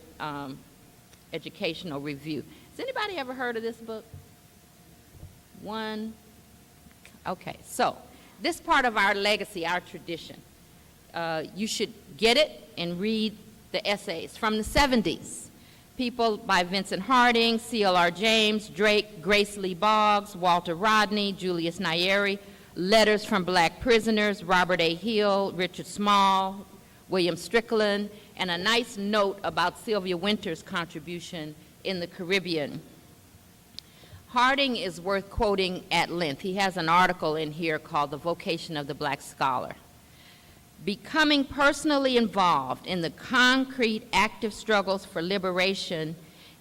Educational Review. Has anybody ever heard of this book? One? Okay, so this part of our legacy, our tradition, you should get it and read the essays from the 70s. People by Vincent Harding, C.L.R. James, Drake, Grace Lee Boggs, Walter Rodney, Julius Nyeri, letters from black prisoners, Robert A. Hill, Richard Small, William Strickland, and a nice note about Sylvia Wynter's contribution in the Caribbean. Harding is worth quoting at length. He has an article in here called The Vocation of the Black Scholar. Becoming personally involved in the concrete, active struggles for liberation,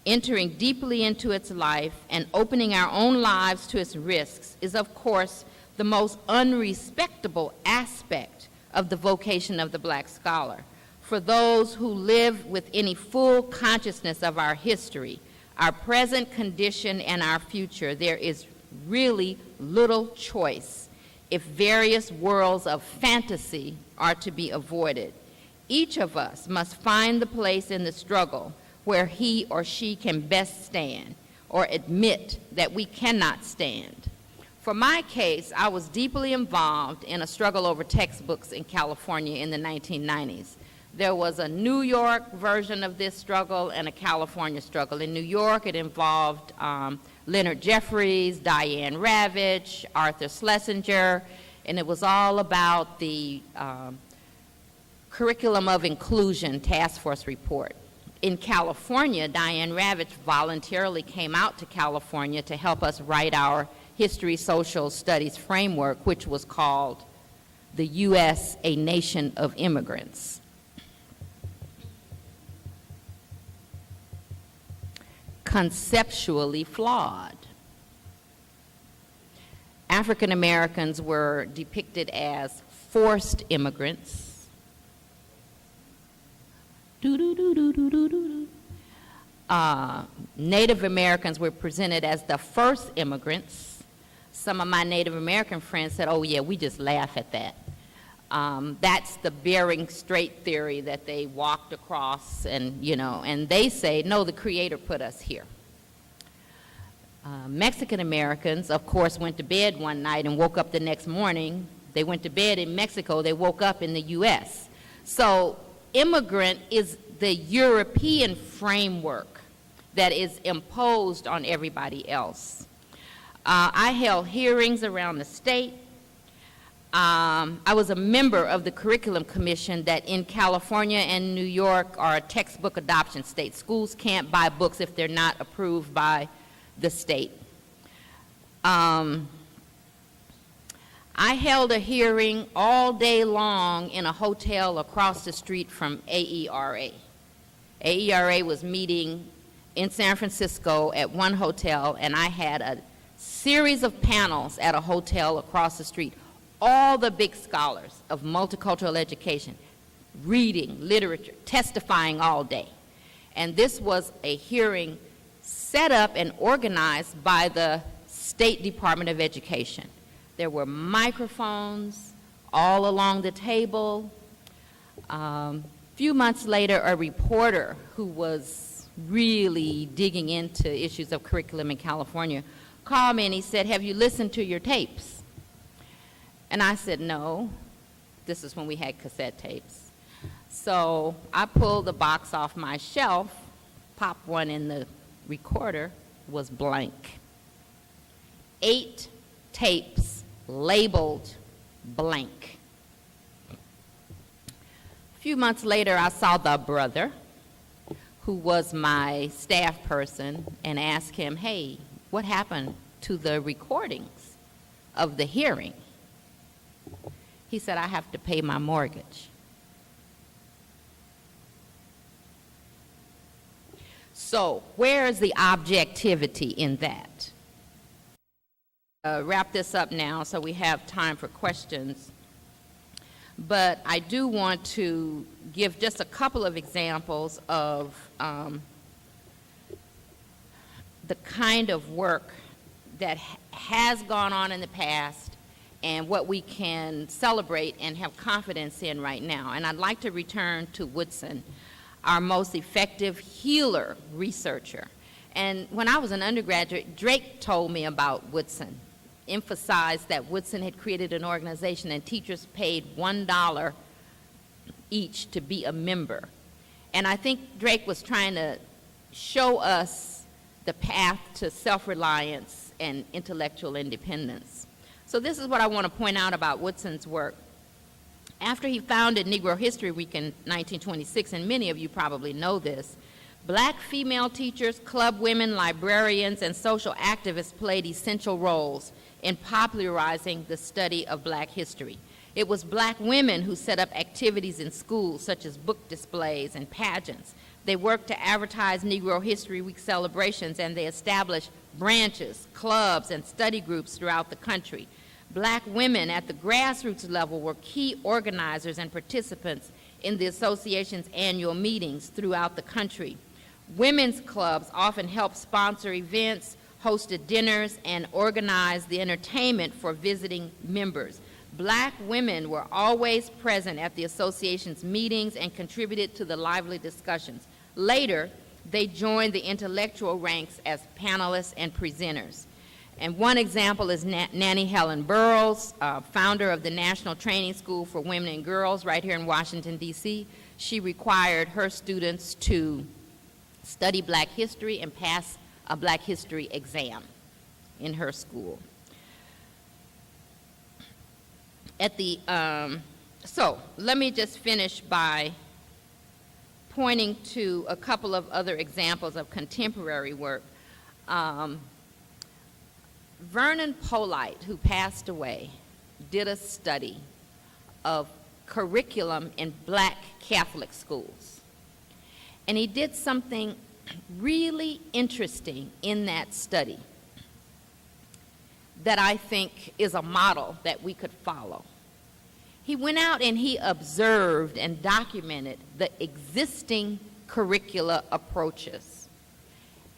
entering deeply into its life, and opening our own lives to its risks is, of course, the most unrespectable aspect of the vocation of the black scholar. For those who live with any full consciousness of our history, our present condition, and our future, there is really little choice if various worlds of fantasy are to be avoided. Each of us must find the place in the struggle where he or she can best stand, or admit that we cannot stand. For my case, I was deeply involved in a struggle over textbooks in California in the 1990s. There was a New York version of this struggle and a California struggle. In New York, it involved Leonard Jeffries, Diane Ravitch, Arthur Schlesinger, and it was all about the Curriculum of Inclusion Task Force report. In California, Diane Ravitch voluntarily came out to California to help us write our History Social Studies framework, which was called The U.S. a Nation of Immigrants. Conceptually flawed. African Americans were depicted as forced immigrants. Native Americans were presented as the first immigrants. Some of my Native American friends said, oh yeah, we just laugh at that. That's the Bering Strait theory that they walked across, and and they say, no, the Creator put us here. Mexican Americans, of course, went to bed one night and woke up the next morning. They went to bed in Mexico, they woke up in the U.S. So immigrant is the European framework that is imposed on everybody else. I held hearings around the state. I was a member of the Curriculum Commission that in California and New York are textbook adoption states. Schools can't buy books if they're not approved by the state. I held a hearing all day long in a hotel across the street from AERA. AERA was meeting in San Francisco at one hotel, and I had a series of panels at a hotel across the street. All the big scholars of multicultural education, reading, literature, testifying all day. And this was a hearing set up and organized by the State Department of Education. There were microphones all along the table. A few months later, a reporter who was really digging into issues of curriculum in California, called me and he said, "Have you listened to your tapes?" And I said, "No." This is when we had cassette tapes. So I pulled the box off my shelf, popped one in the recorder, was blank. 8 tapes labeled blank. A few months later, I saw the brother, who was my staff person, and asked him, "Hey, what happened to the recordings of the hearing?" He said, "I have to pay my mortgage." So where is the objectivity in that? Wrap this up now so we have time for questions. But I do want to give just a couple of examples of the kind of work that has gone on in the past and what we can celebrate and have confidence in right now. And I'd like to return to Woodson, our most effective healer researcher. And when I was an undergraduate, Drake told me about Woodson, emphasized that Woodson had created an organization and teachers paid $1 each to be a member. And I think Drake was trying to show us the path to self-reliance and intellectual independence. So this is what I want to point out about Woodson's work. After he founded Negro History Week in 1926, and many of you probably know this, black female teachers, club women, librarians, and social activists played essential roles in popularizing the study of black history. It was black women who set up activities in schools, such as book displays and pageants. They worked to advertise Negro History Week celebrations, and they established branches, clubs, and study groups throughout the country. Black women at the grassroots level were key organizers and participants in the association's annual meetings throughout the country. Women's clubs often helped sponsor events, hosted dinners, and organized the entertainment for visiting members. Black women were always present at the association's meetings and contributed to the lively discussions. Later, they joined the intellectual ranks as panelists and presenters. And one example is Nanny Helen Burroughs, founder of the National Training School for Women and Girls right here in Washington, D.C. She required her students to study black history and pass a black history exam in her school. So let me just finish by pointing to a couple of other examples of contemporary work. Vernon Polite, who passed away, did a study of curriculum in black Catholic schools. And he did something really interesting in that study that I think is a model that we could follow. He went out and he observed and documented the existing curricula approaches.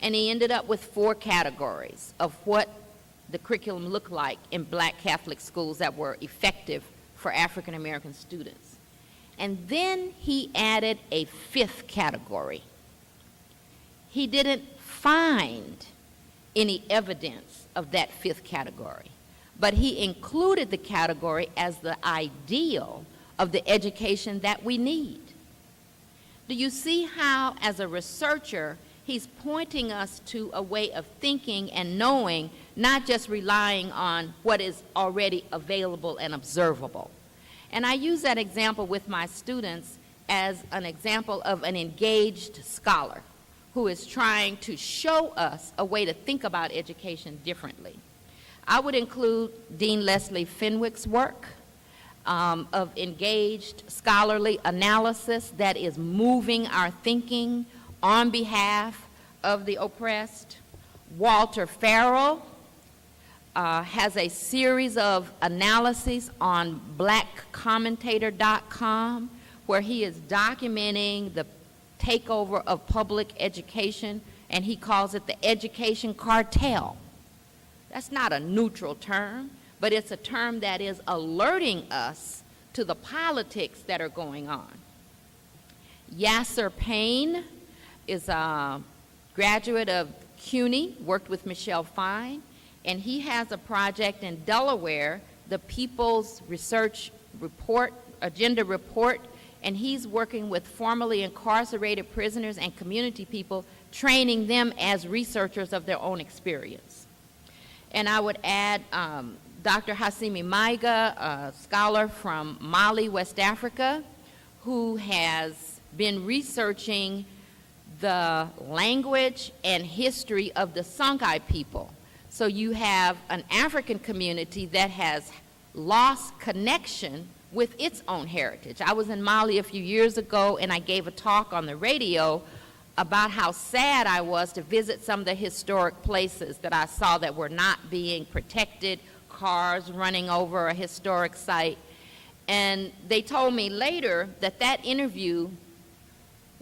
And he ended up with 4 categories of what the curriculum looked like in black Catholic schools that were effective for African American students. And then he added a 5th category. He didn't find any evidence of that 5th category, but he included the category as the ideal of the education that we need. Do you see how, as a researcher, he's pointing us to a way of thinking and knowing, not just relying on what is already available and observable? And I use that example with my students as an example of an engaged scholar who is trying to show us a way to think about education differently. I would include Dean Leslie Fenwick's work of engaged scholarly analysis that is moving our thinking on behalf of the oppressed. Walter Farrell has a series of analyses on blackcommentator.com where he is documenting the takeover of public education, and he calls it the education cartel. That's not a neutral term, but it's a term that is alerting us to the politics that are going on. Yasser Payne is a graduate of CUNY, worked with Michelle Fine, and he has a project in Delaware, the People's Research Report, Agenda Report, and he's working with formerly incarcerated prisoners and community people, training them as researchers of their own experience. And I would add Dr. Hassimi Maiga, a scholar from Mali, West Africa, who has been researching the language and history of the Songhai people. So you have an African community that has lost connection with its own heritage. I was in Mali a few years ago, and I gave a talk on the radio about how sad I was to visit some of the historic places that I saw that were not being protected, cars running over a historic site. And they told me later that that interview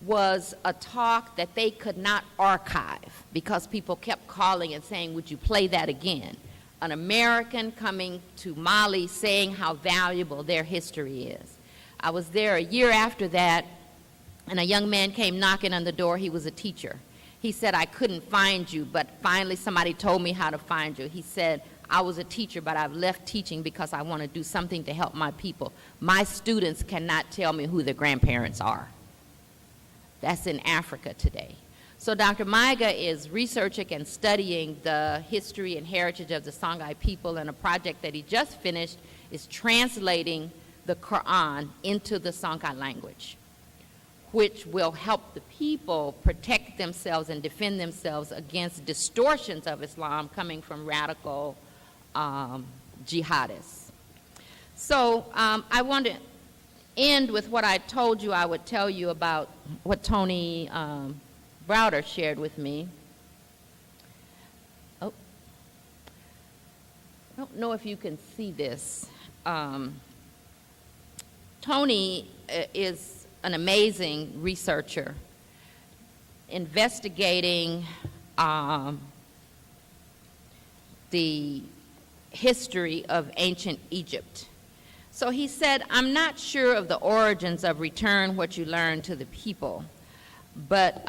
was a talk that they could not archive because people kept calling and saying, would you play that again? An American coming to Mali saying how valuable their history is. I was there a year after that, and a young man came knocking on the door. He was a teacher. He said, I couldn't find you, but finally somebody told me how to find you. He said, I was a teacher, but I've left teaching because I want to do something to help my people. My students cannot tell me who their grandparents are. That's in Africa today. So Dr. Maiga is researching and studying the history and heritage of the Songhai people, and a project that he just finished is translating the Quran into the Songhai language, which will help the people protect themselves and defend themselves against distortions of Islam coming from radical jihadists. So I want to end with what I told you I would tell you about what Tony Browder shared with me. Oh, I don't know if you can see this. Tony is an amazing researcher investigating the history of ancient Egypt. So he said, I'm not sure of the origins of return what you learn to the people, but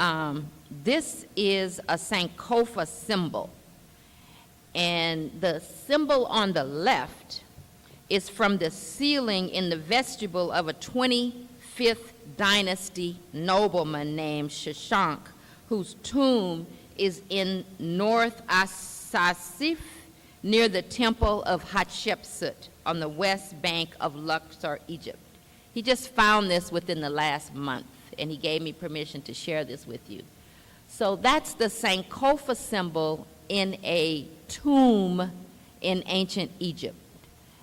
this is a Sankofa symbol. And the symbol on the left is from the ceiling in the vestibule of a 25th dynasty nobleman named Shashank, whose tomb is in North Asasif near the temple of Hatshepsut on the west bank of Luxor, Egypt. He just found this within the last month, and he gave me permission to share this with you. So that's the Sankofa symbol in a tomb in ancient Egypt.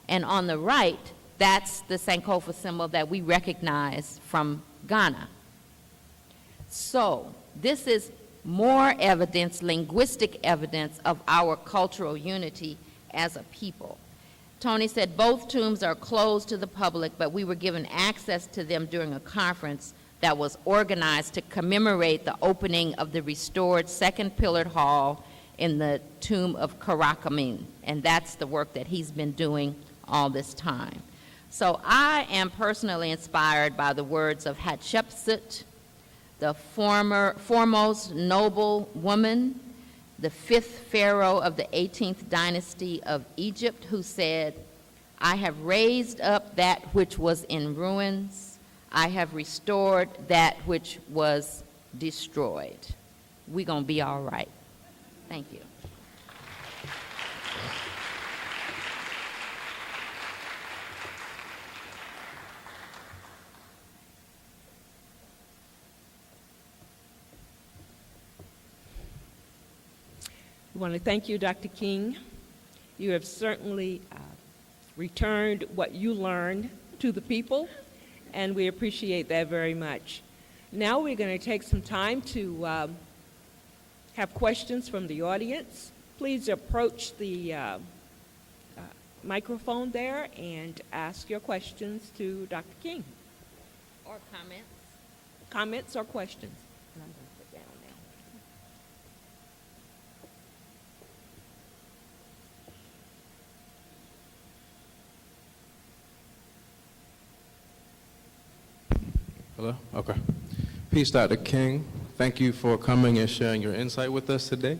And on the right, that's the Sankofa symbol that we recognize from Ghana. So this is more evidence, linguistic evidence of our cultural unity as a people. Tony said both tombs are closed to the public, but we were given access to them during a conference that was organized to commemorate the opening of the restored second pillared hall in the tomb of Karakamin, and that's the work that he's been doing all this time. So I am personally inspired by the words of Hatshepsut, the foremost noble woman, the fifth pharaoh of the 18th dynasty of Egypt, who said, I have raised up that which was in ruins. I have restored that which was destroyed. We're going to be all right. Thank you. We want to thank you, Dr. King. You have certainly returned what you learned to the people, and we appreciate that very much. Now we're going to take some time to have questions from the audience. Please approach the microphone there and ask your questions to Dr. King. Or comments. Comments or questions? And I'm going to put down now. Hello? Okay. Peace, Dr. King. Thank you for coming and sharing your insight with us today.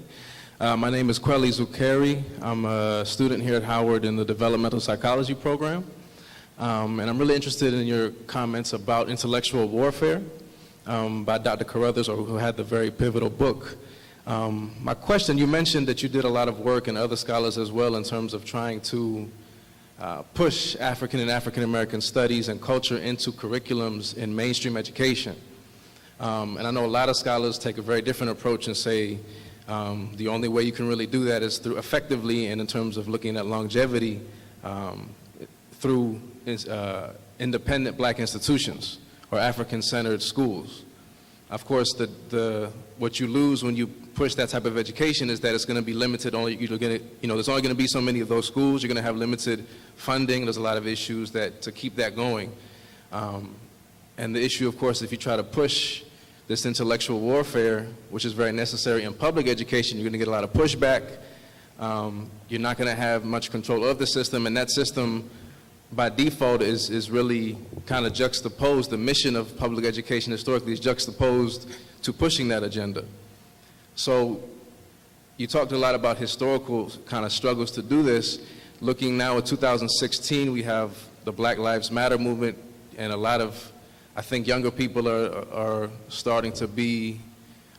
My name is Quelly Zuccheri. I'm a student here at Howard in the developmental psychology program. And I'm really interested in your comments about intellectual warfare by Dr. Carruthers, who had the very pivotal book. My question, you mentioned that you did a lot of work, and other scholars as well, in terms of trying to push African and African American studies and culture into curriculums in mainstream education. And I know a lot of scholars take a very different approach and say the only way you can really do that is through effectively, and in terms of looking at longevity, through independent black institutions or African-centered schools. Of course, what you lose when you push that type of education is that it's going to be limited. There's only going to be so many of those schools. You're going to have limited funding. There's a lot of issues to keep that going. And the issue, of course, if you try to push this intellectual warfare, which is very necessary in public education, you're going to get a lot of pushback. You're not going to have much control of the system, and that system, by default, is really kind of juxtaposed. The mission of public education historically is juxtaposed to pushing that agenda. So you talked a lot about historical kind of struggles to do this. Looking now at 2016, we have the Black Lives Matter movement, and a lot of, I think, younger people are starting to be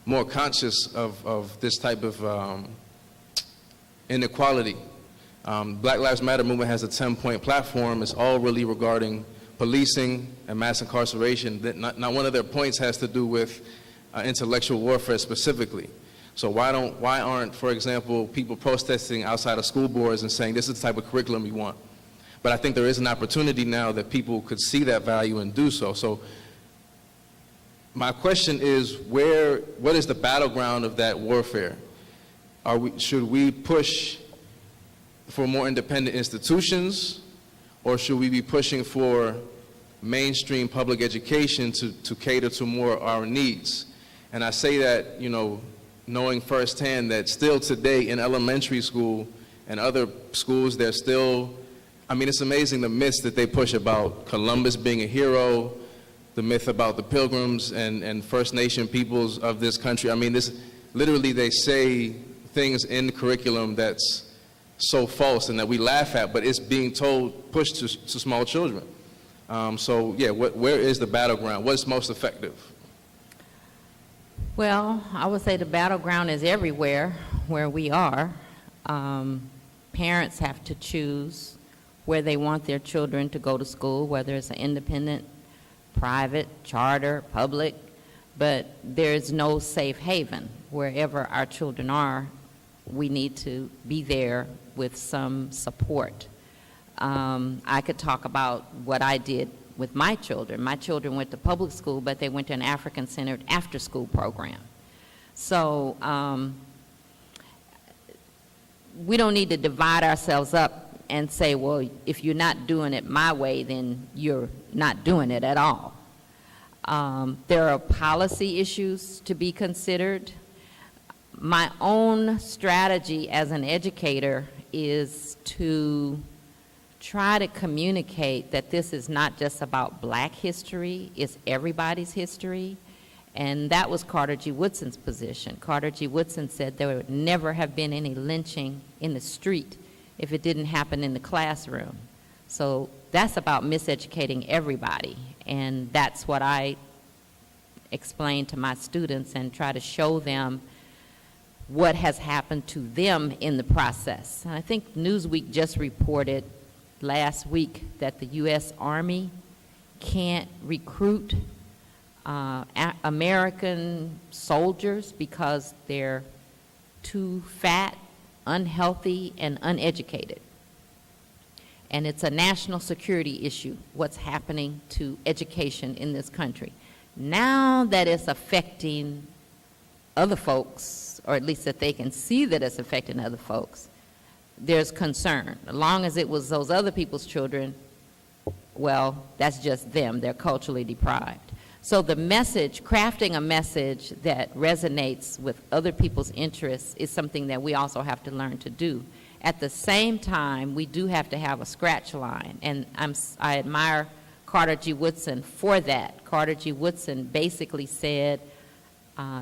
more conscious of this type of inequality. Black Lives Matter movement has a 10-point platform. It's all really regarding policing and mass incarceration. Not one of their points has to do with intellectual warfare specifically. So why aren't, for example, people protesting outside of school boards and saying this is the type of curriculum we want? But I think there is an opportunity now that people could see that value and do so. So my question is, what is the battleground of that warfare? Should we push for more independent institutions, or should we be pushing for mainstream public education to cater to more our needs? And I say that, knowing firsthand that still today in elementary school and other schools, there's still, it's amazing the myths that they push about Columbus being a hero, the myth about the Pilgrims and First Nation peoples of this country. Literally they say things in the curriculum that's so false and that we laugh at, but it's being pushed to small children. Where is the battleground? What's most effective? Well, I would say the battleground is everywhere where we are. Parents have to choose where they want their children to go to school, whether it's an independent, private, charter, public, but there's no safe haven. Wherever our children are, we need to be there with some support. I could talk about what I did with my children. My children went to public school, but they went to an African-centered after-school program. So we don't need to divide ourselves up and say, well, if you're not doing it my way, then you're not doing it at all. There are policy issues to be considered. My own strategy as an educator is to try to communicate that this is not just about black history, it's everybody's history. And that was Carter G. Woodson's position. Carter G. Woodson said there would never have been any lynching in the street if it didn't happen in the classroom. So that's about miseducating everybody. And that's what I explain to my students and try to show them what has happened to them in the process. And I think Newsweek just reported last week that the U.S. Army can't recruit American soldiers because they're too fat, unhealthy, and uneducated. And it's a national security issue, what's happening to education in this country. Now that it's affecting other folks, or at least that they can see that it's affecting other folks, there's concern. As long as it was those other people's children, well, that's just them. They're culturally deprived. So the message, crafting a message that resonates with other people's interests is something that we also have to learn to do. At the same time, we do have to have a scratch line, and I admire Carter G. Woodson for that. Carter G. Woodson basically said,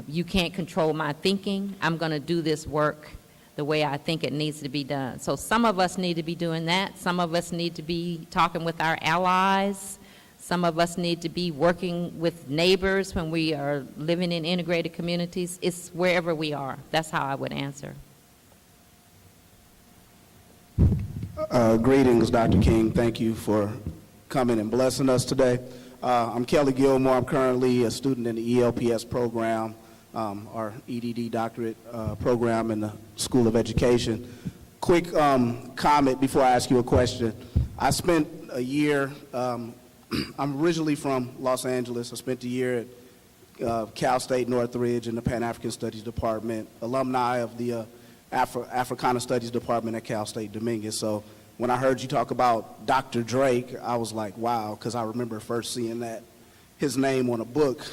You can't control my thinking. I'm going to do this work the way I think it needs to be done. So some of us need to be doing that. Some of us need to be talking with our allies. Some of us need to be working with neighbors when we are living in integrated communities. It's wherever we are. That's how I would answer. Greetings, Dr. King. Thank you for coming and blessing us today. I'm Kelly Gilmore. I'm currently a student in the ELPS program, our EDD doctorate program in the School of Education. Quick comment before I ask you a question. I spent a year, I'm originally from Los Angeles. I spent a year at Cal State Northridge in the Pan-African Studies Department, alumni of the Africana Studies Department at Cal State Dominguez. So when I heard you talk about Dr. Drake, I was like, wow, because I remember first seeing his name on a book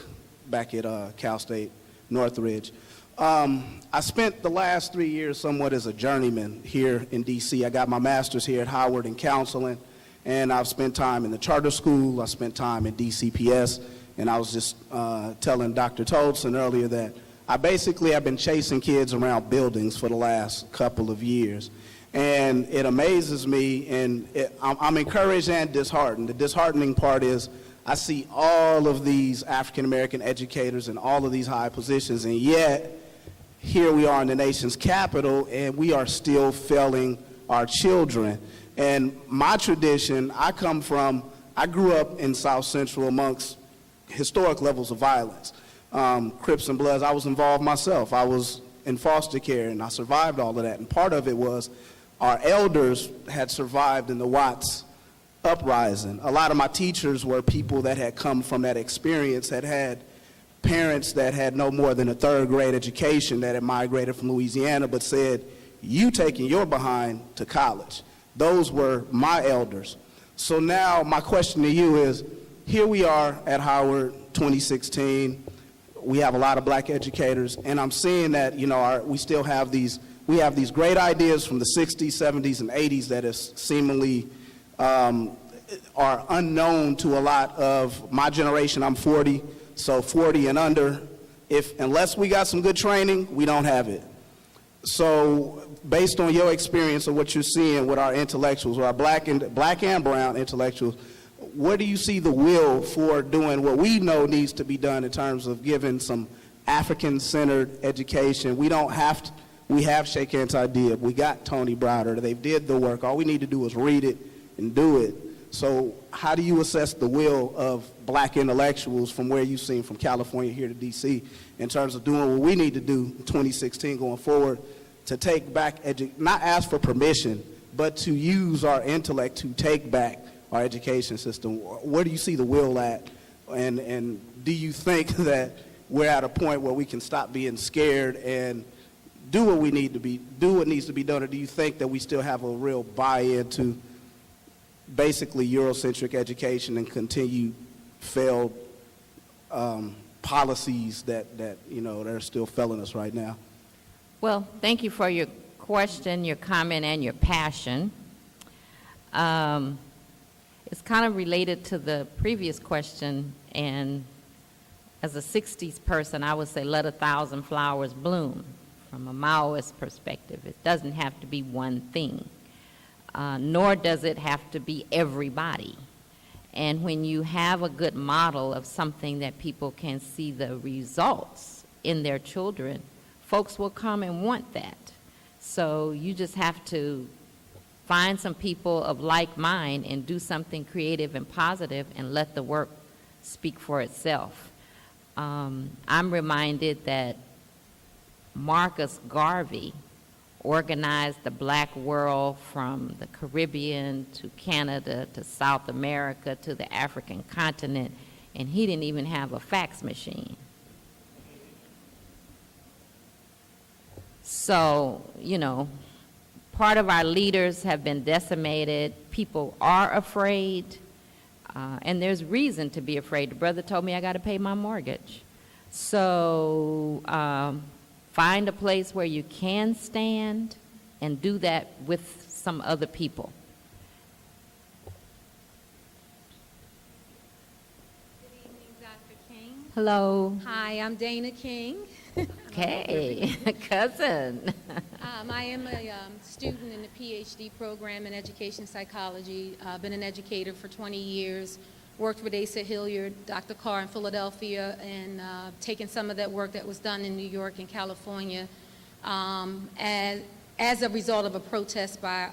back at Cal State Northridge. I spent the last 3 years somewhat as a journeyman here in D.C. I got my master's here at Howard in counseling, and I've spent time in the charter school. I spent time in DCPS, and I was just telling Dr. Toldson earlier that I basically have been chasing kids around buildings for the last couple of years. And it amazes me, and I'm encouraged and disheartened. The disheartening part is I see all of these African-American educators in all of these high positions, and yet here we are in the nation's capital, and we are still failing our children. And my tradition, I grew up in South Central amongst historic levels of violence. Crips and Bloods, I was involved myself. I was in foster care, and I survived all of that. And part of it was our elders had survived in the Watts uprising. A lot of my teachers were people that had come from that experience, had parents that had no more than a third grade education that had migrated from Louisiana, but said, you taking your behind to college. Those were my elders. So now my question to you is, here we are at Howard 2016. We have a lot of black educators, and I'm seeing that, we still have these great ideas from the 60s, 70s, and 80s that is seemingly are unknown to a lot of my generation. I'm 40, so 40 and under. Unless we got some good training, we don't have it. So based on your experience of what you're seeing with our intellectuals, or our black and brown intellectuals, where do you see the will for doing what we know needs to be done in terms of giving some African-centered education? We have Sheikh Anta-Diop, we got Tony Browder, they did the work. All we need to do is read it and do it. So how do you assess the will of black intellectuals from where you've seen from California here to DC in terms of doing what we need to do in 2016 going forward to take back, not ask for permission, but to use our intellect to take back our education system? Where do you see the will at? And do you think that we're at a point where we can stop being scared and do what needs to be done, or do you think that we still have a real buy-in to basically Eurocentric education and continued failed policies that are still failing us right now? Well, thank you for your question, your comment, and your passion. It's kind of related to the previous question, and as a 60s person, I would say let 1,000 flowers bloom. From a Maoist perspective, it doesn't have to be one thing, nor does it have to be everybody. And when you have a good model of something that people can see the results in their children, folks will come and want that. So you just have to find some people of like mind and do something creative and positive and let the work speak for itself. I'm reminded that Marcus Garvey organized the black world from the Caribbean to Canada to South America to the African continent, and he didn't even have a fax machine. So, part of our leaders have been decimated. People are afraid, and there's reason to be afraid. The brother told me I got to pay my mortgage. So find a place where you can stand and do that with some other people. Good evening, Dr. King. Hello. Hi, I'm Dana King. Okay, cousin. I am a student in the PhD program in education psychology. I've been an educator for 20 years, worked with Asa Hilliard, Dr. Carr in Philadelphia, and taken some of that work that was done in New York and California as a result of a protest by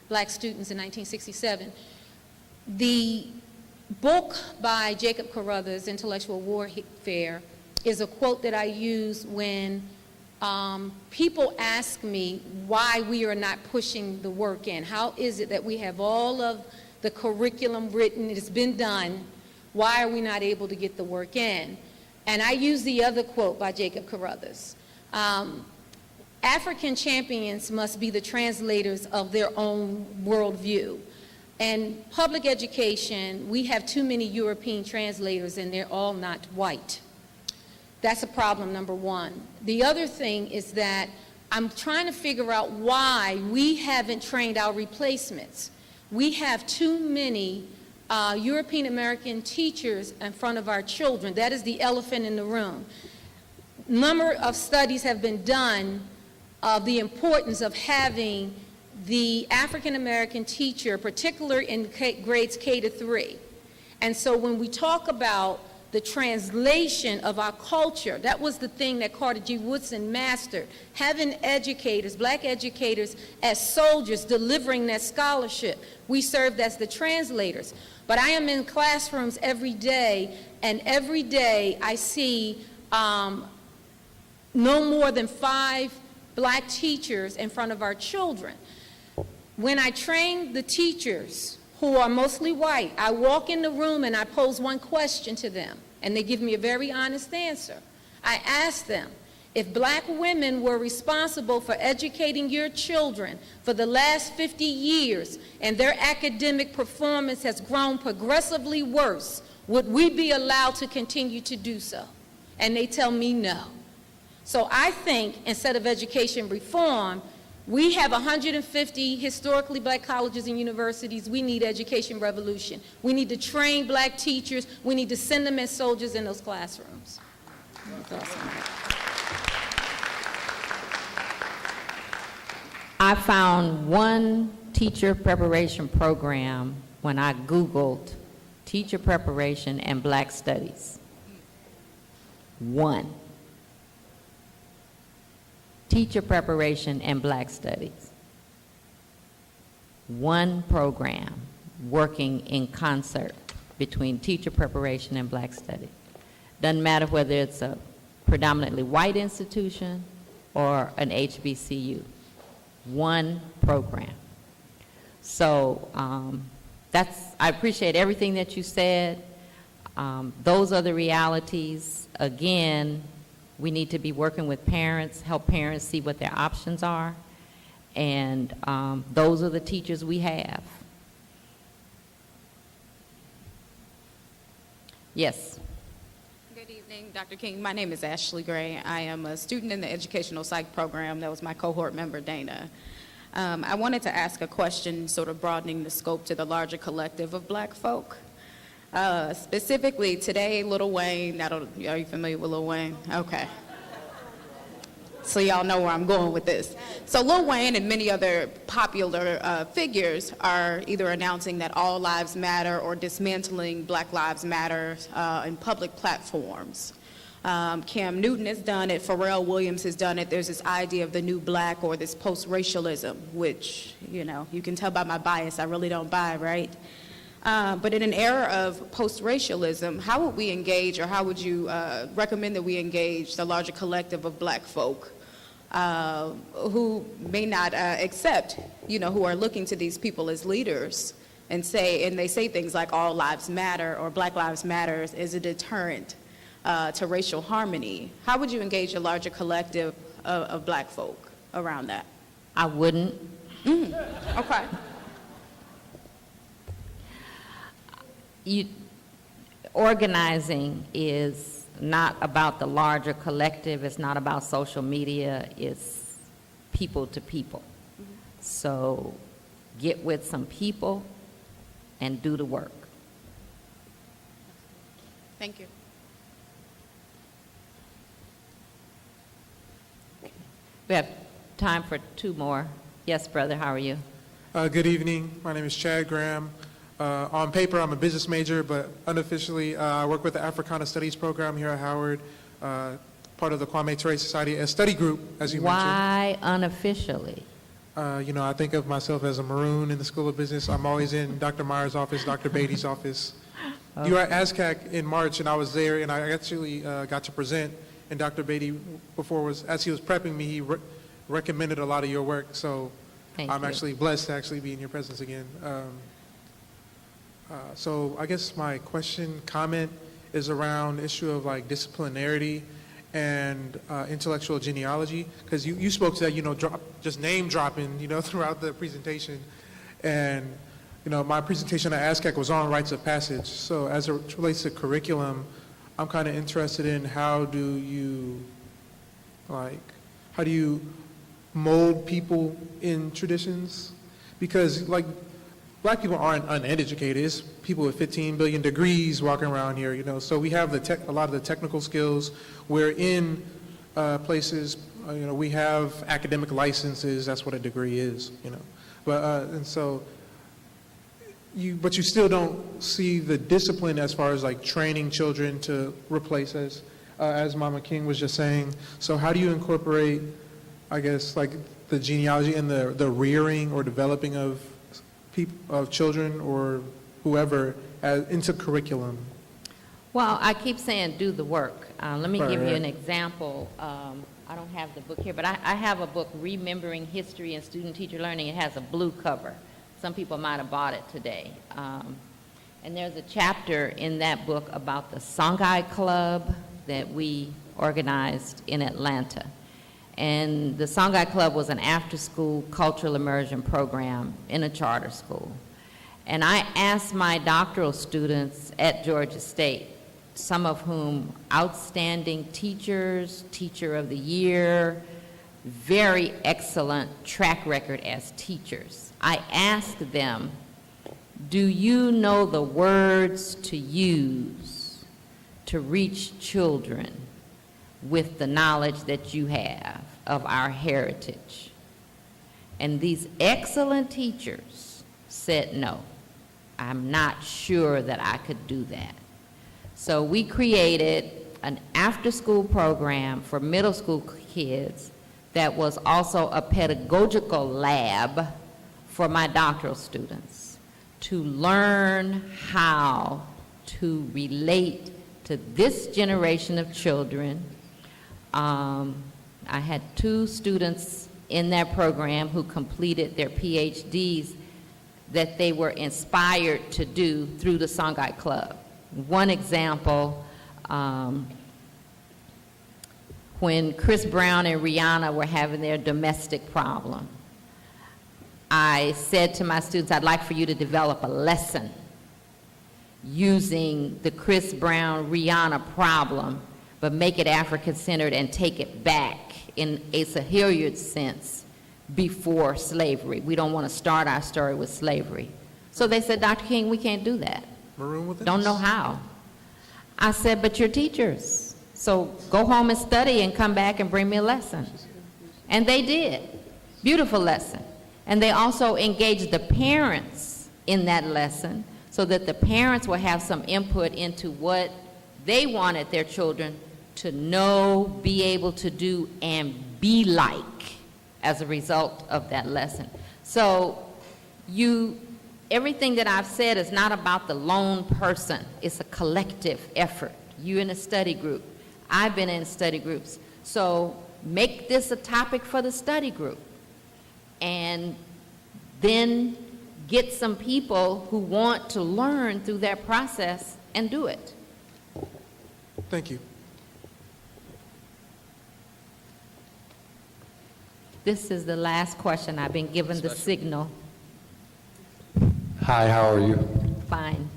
black students in 1967. The book by Jacob Carruthers, Intellectual Warfare, is a quote that I use when people ask me why we are not pushing the work in. How is it that we have all of the curriculum written, it's been done, why are we not able to get the work in? And I use the other quote by Jacob Carruthers. African champions must be the translators of their own worldview. And public education, we have too many European translators and they're all not white. That's a problem, number one. The other thing is that I'm trying to figure out why we haven't trained our replacements. We have too many European American teachers in front of our children. That is the elephant in the room. Number of studies have been done of the importance of having the African American teacher, particularly in grades K to 3. And so when we talk about the translation of our culture, that was the thing that Carter G. Woodson mastered, having educators, black educators as soldiers delivering that scholarship. We served as the translators. But I am in classrooms every day, and every day I see no more than 5 black teachers in front of our children. When I train the teachers, who are mostly white, I walk in the room and I pose one question to them, and they give me a very honest answer. I ask them, if black women were responsible for educating your children for the last 50 years and their academic performance has grown progressively worse, would we be allowed to continue to do so? And they tell me no. So I think instead of education reform, we have 150 historically black colleges and universities. We need education revolution. We need to train black teachers. We need to send them as soldiers in those classrooms. I found one teacher preparation program when I Googled teacher preparation and black studies. One. Teacher preparation and black studies. One program working in concert between teacher preparation and black studies. Doesn't matter whether it's a predominantly white institution or an HBCU. One program. So I appreciate everything that you said. Those are the realities. Again, we need to be working with parents, help parents see what their options are, and those are the teachers we have. Yes. Good evening, Dr. King. My name is Ashley Gray. I am a student in the educational psych program. That was my cohort member, Dana. I wanted to ask a question, sort of broadening the scope to the larger collective of black folk. Specifically today, Lil Wayne, are you familiar with Lil Wayne? Okay. So y'all know where I'm going with this. So Lil Wayne and many other popular figures are either announcing that all lives matter or dismantling Black Lives Matter in public platforms. Cam Newton has done it, Pharrell Williams has done it. There's this idea of the new black or this post-racialism, which, you know, you can tell by my bias, I really don't buy, right? But in an era of post-racialism, how would we engage, or how would you recommend that we engage the larger collective of black folk who may not accept, you know, who are looking to these people as leaders and they say things like all lives matter or Black Lives Matter is a deterrent to racial harmony? How would you engage a larger collective of black folk around that? I wouldn't. Okay. Organizing is not about the larger collective. It's not about social media. It's people to people. So get with some people and do the work. Thank you. We have time for two more. Yes, brother, how are you? Good evening. My name is Chad Graham. On paper, I'm a business major, but unofficially, I work with the Africana Studies program here at Howard, part of the Kwame Ture Society, a study group, as you mentioned. Why unofficially? I think of myself as a maroon in the School of Business. I'm always in Dr. Meyer's office, Dr. Beatty's office. You were at ASCAC in March, and I was there, and I actually got to present. And Dr. Beatty, as he was prepping me, he recommended a lot of your work. So I'm actually blessed to actually be in your presence again. So I guess my comment is around the issue of like disciplinarity and intellectual genealogy, because you spoke to that, just name dropping, throughout the presentation. And, my presentation at ASCAC was on rites of passage. So as it relates to curriculum, I'm kind of interested in how do you mold people in traditions? Because black people aren't uneducated. It's people with 15 billion degrees walking around here, So we have a lot of the technical skills. We're in places, we have academic licenses. That's what a degree is, But but you still don't see the discipline as far as training children to replace as Mama King was just saying. So how do you incorporate, I guess, the genealogy and the rearing or developing of children or whoever into curriculum? Well, I keep saying do the work. Let me give you an example. I don't have the book here, but I have a book, Remembering History and Student-Teacher Learning. It has a blue cover. Some people might have bought it today. And there's a chapter in that book about the Songhai Club that we organized in Atlanta. And the Songhai Club was an after-school cultural immersion program in a charter school. And I asked my doctoral students at Georgia State, some of whom outstanding teachers, teacher of the year, very excellent track record as teachers. I asked them, do you know the words to use to reach children with the knowledge that you have of our heritage? And these excellent teachers said, no, I'm not sure that I could do that. So we created an after-school program for middle school kids that was also a pedagogical lab for my doctoral students to learn how to relate to this generation of children. I had 2 students in that program who completed their PhDs that they were inspired to do through the Songhai Club. One example, when Chris Brown and Rihanna were having their domestic problem, I said to my students, I'd like for you to develop a lesson using the Chris Brown, Rihanna problem, but make it African-centered and take it back in a Sahelian sense before slavery. We don't want to start our story with slavery. So they said, Dr. King, we can't do that. Maroon with Don't know how. I said, but you're teachers. So go home and study and come back and bring me a lesson. And they did. Beautiful lesson. And they also engaged the parents in that lesson so that the parents will have some input into what they wanted their children to know, be able to do, and be like as a result of that lesson. So everything that I've said is not about the lone person. It's a collective effort. You're in a study group. I've been in study groups. So make this a topic for the study group. And then get some people who want to learn through that process and do it. Thank you. This is the last question. I've been given the signal. Hi, how are you? Fine.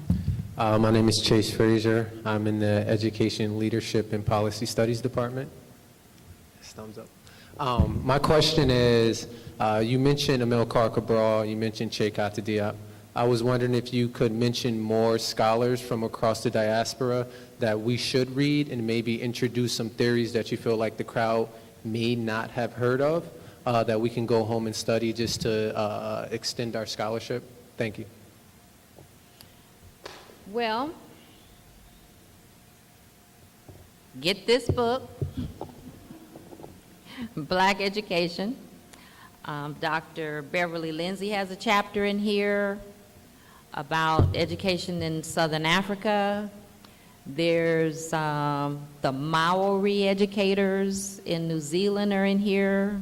My name is Chase Frazier. I'm in the Education, Leadership, and Policy Studies Department. Thumbs up. My question is, you mentioned Amilcar Cabral, you mentioned Cheikh Diop. I was wondering if you could mention more scholars from across the diaspora that we should read and maybe introduce some theories that you feel like the crowd may not have heard of that we can go home and study just to extend our scholarship? Thank you. Well, get this book, Black Education. Dr. Beverly Lindsay has a chapter in here about education in Southern Africa. There's the Maori educators in New Zealand are in here.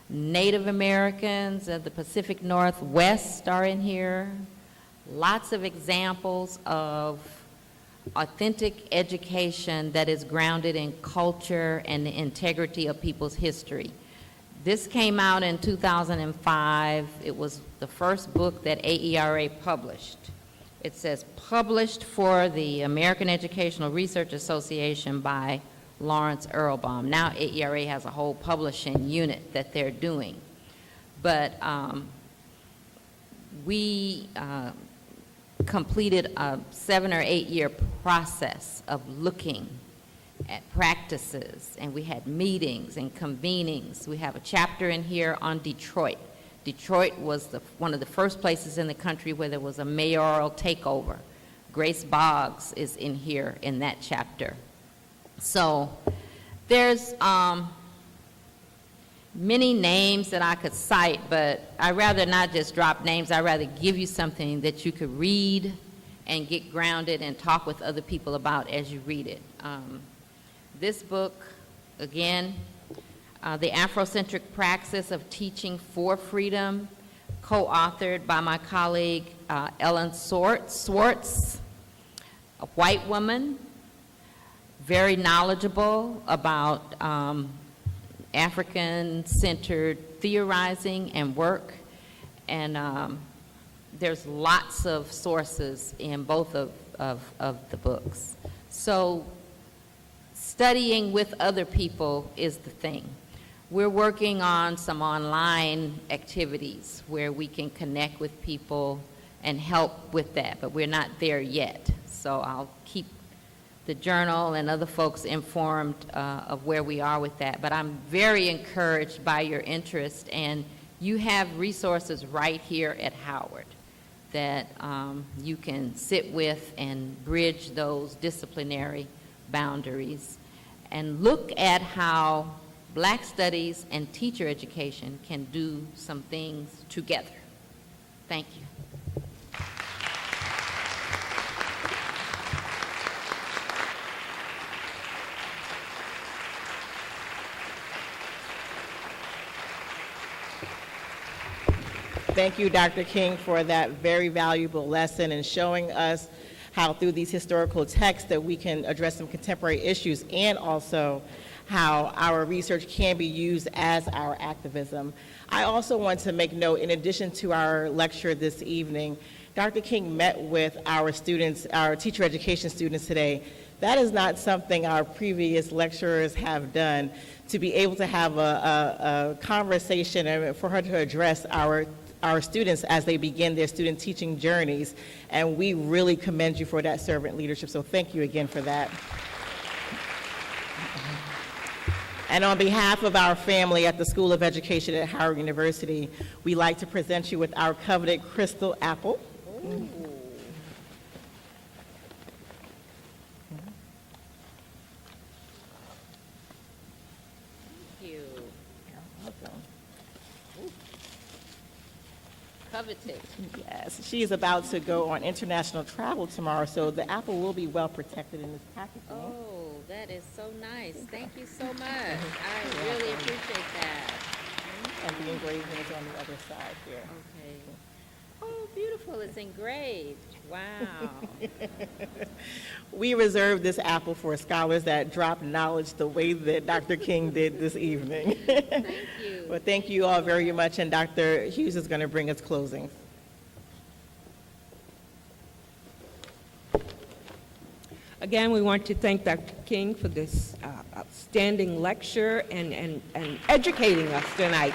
Native Americans of the Pacific Northwest are in here. Lots of examples of authentic education that is grounded in culture and the integrity of people's history. This came out in 2005. It was the first book that AERA published. It says published for the American Educational Research Association by Lawrence Erlbaum. Now AERA has a whole publishing unit that they're doing. But we completed a 7 or 8 year process of looking at practices, and we had meetings and convenings. We have a chapter in here on Detroit. Detroit was one of the first places in the country where there was a mayoral takeover. Grace Boggs is in here in that chapter. So there's many names that I could cite, but I'd rather not just drop names. I'd rather give you something that you could read and get grounded and talk with other people about as you read it. This book, again, The Afrocentric Praxis of Teaching for Freedom, co-authored by my colleague Ellen Swartz, a white woman, very knowledgeable about African-centered theorizing and work, and there's lots of sources in both of the books. So studying with other people is the thing. We're working on some online activities where we can connect with people and help with that, but we're not there yet. So I'll keep the journal and other folks informed of where we are with that. But I'm very encouraged by your interest, and you have resources right here at Howard that you can sit with and bridge those disciplinary boundaries and look at how Black studies and teacher education can do some things together. Thank you. Thank you, Dr. King, for that very valuable lesson and showing us how through these historical texts that we can address some contemporary issues, and also how our research can be used as our activism. I also want to make note, in addition to our lecture this evening, Dr. King met with our students, our teacher education students today. That is not something our previous lecturers have done, to be able to have a conversation and for her to address our students as they begin their student teaching journeys. And we really commend you for that servant leadership. So thank you again for that. And on behalf of our family at the School of Education at Howard University, we'd like to present you with our coveted crystal apple. Ooh. Thank you. Coveted. Yes, she is about to go on international travel tomorrow, so the apple will be well protected in this packaging. Oh, that is so nice. Thank you so much. I really appreciate that. And the engraving is on the other side here. Okay. Oh, beautiful. It's engraved. Wow. We reserve this apple for scholars that drop knowledge the way that Dr. King did this evening. Thank you. Well, thank you all very much, and Dr. Hughes is going to bring us closing. Again, we want to thank Dr. King for this outstanding lecture and educating us tonight.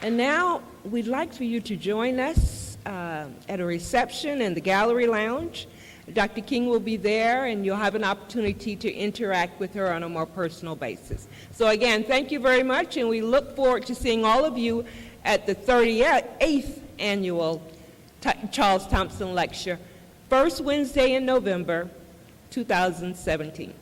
And now we'd like for you to join us at a reception in the Gallery Lounge Dr. King will be there, and you'll have an opportunity to interact with her on a more personal basis. So again, thank you very much, and we look forward to seeing all of you at the 38th Annual Charles Thompson Lecture, first Wednesday in November, 2017.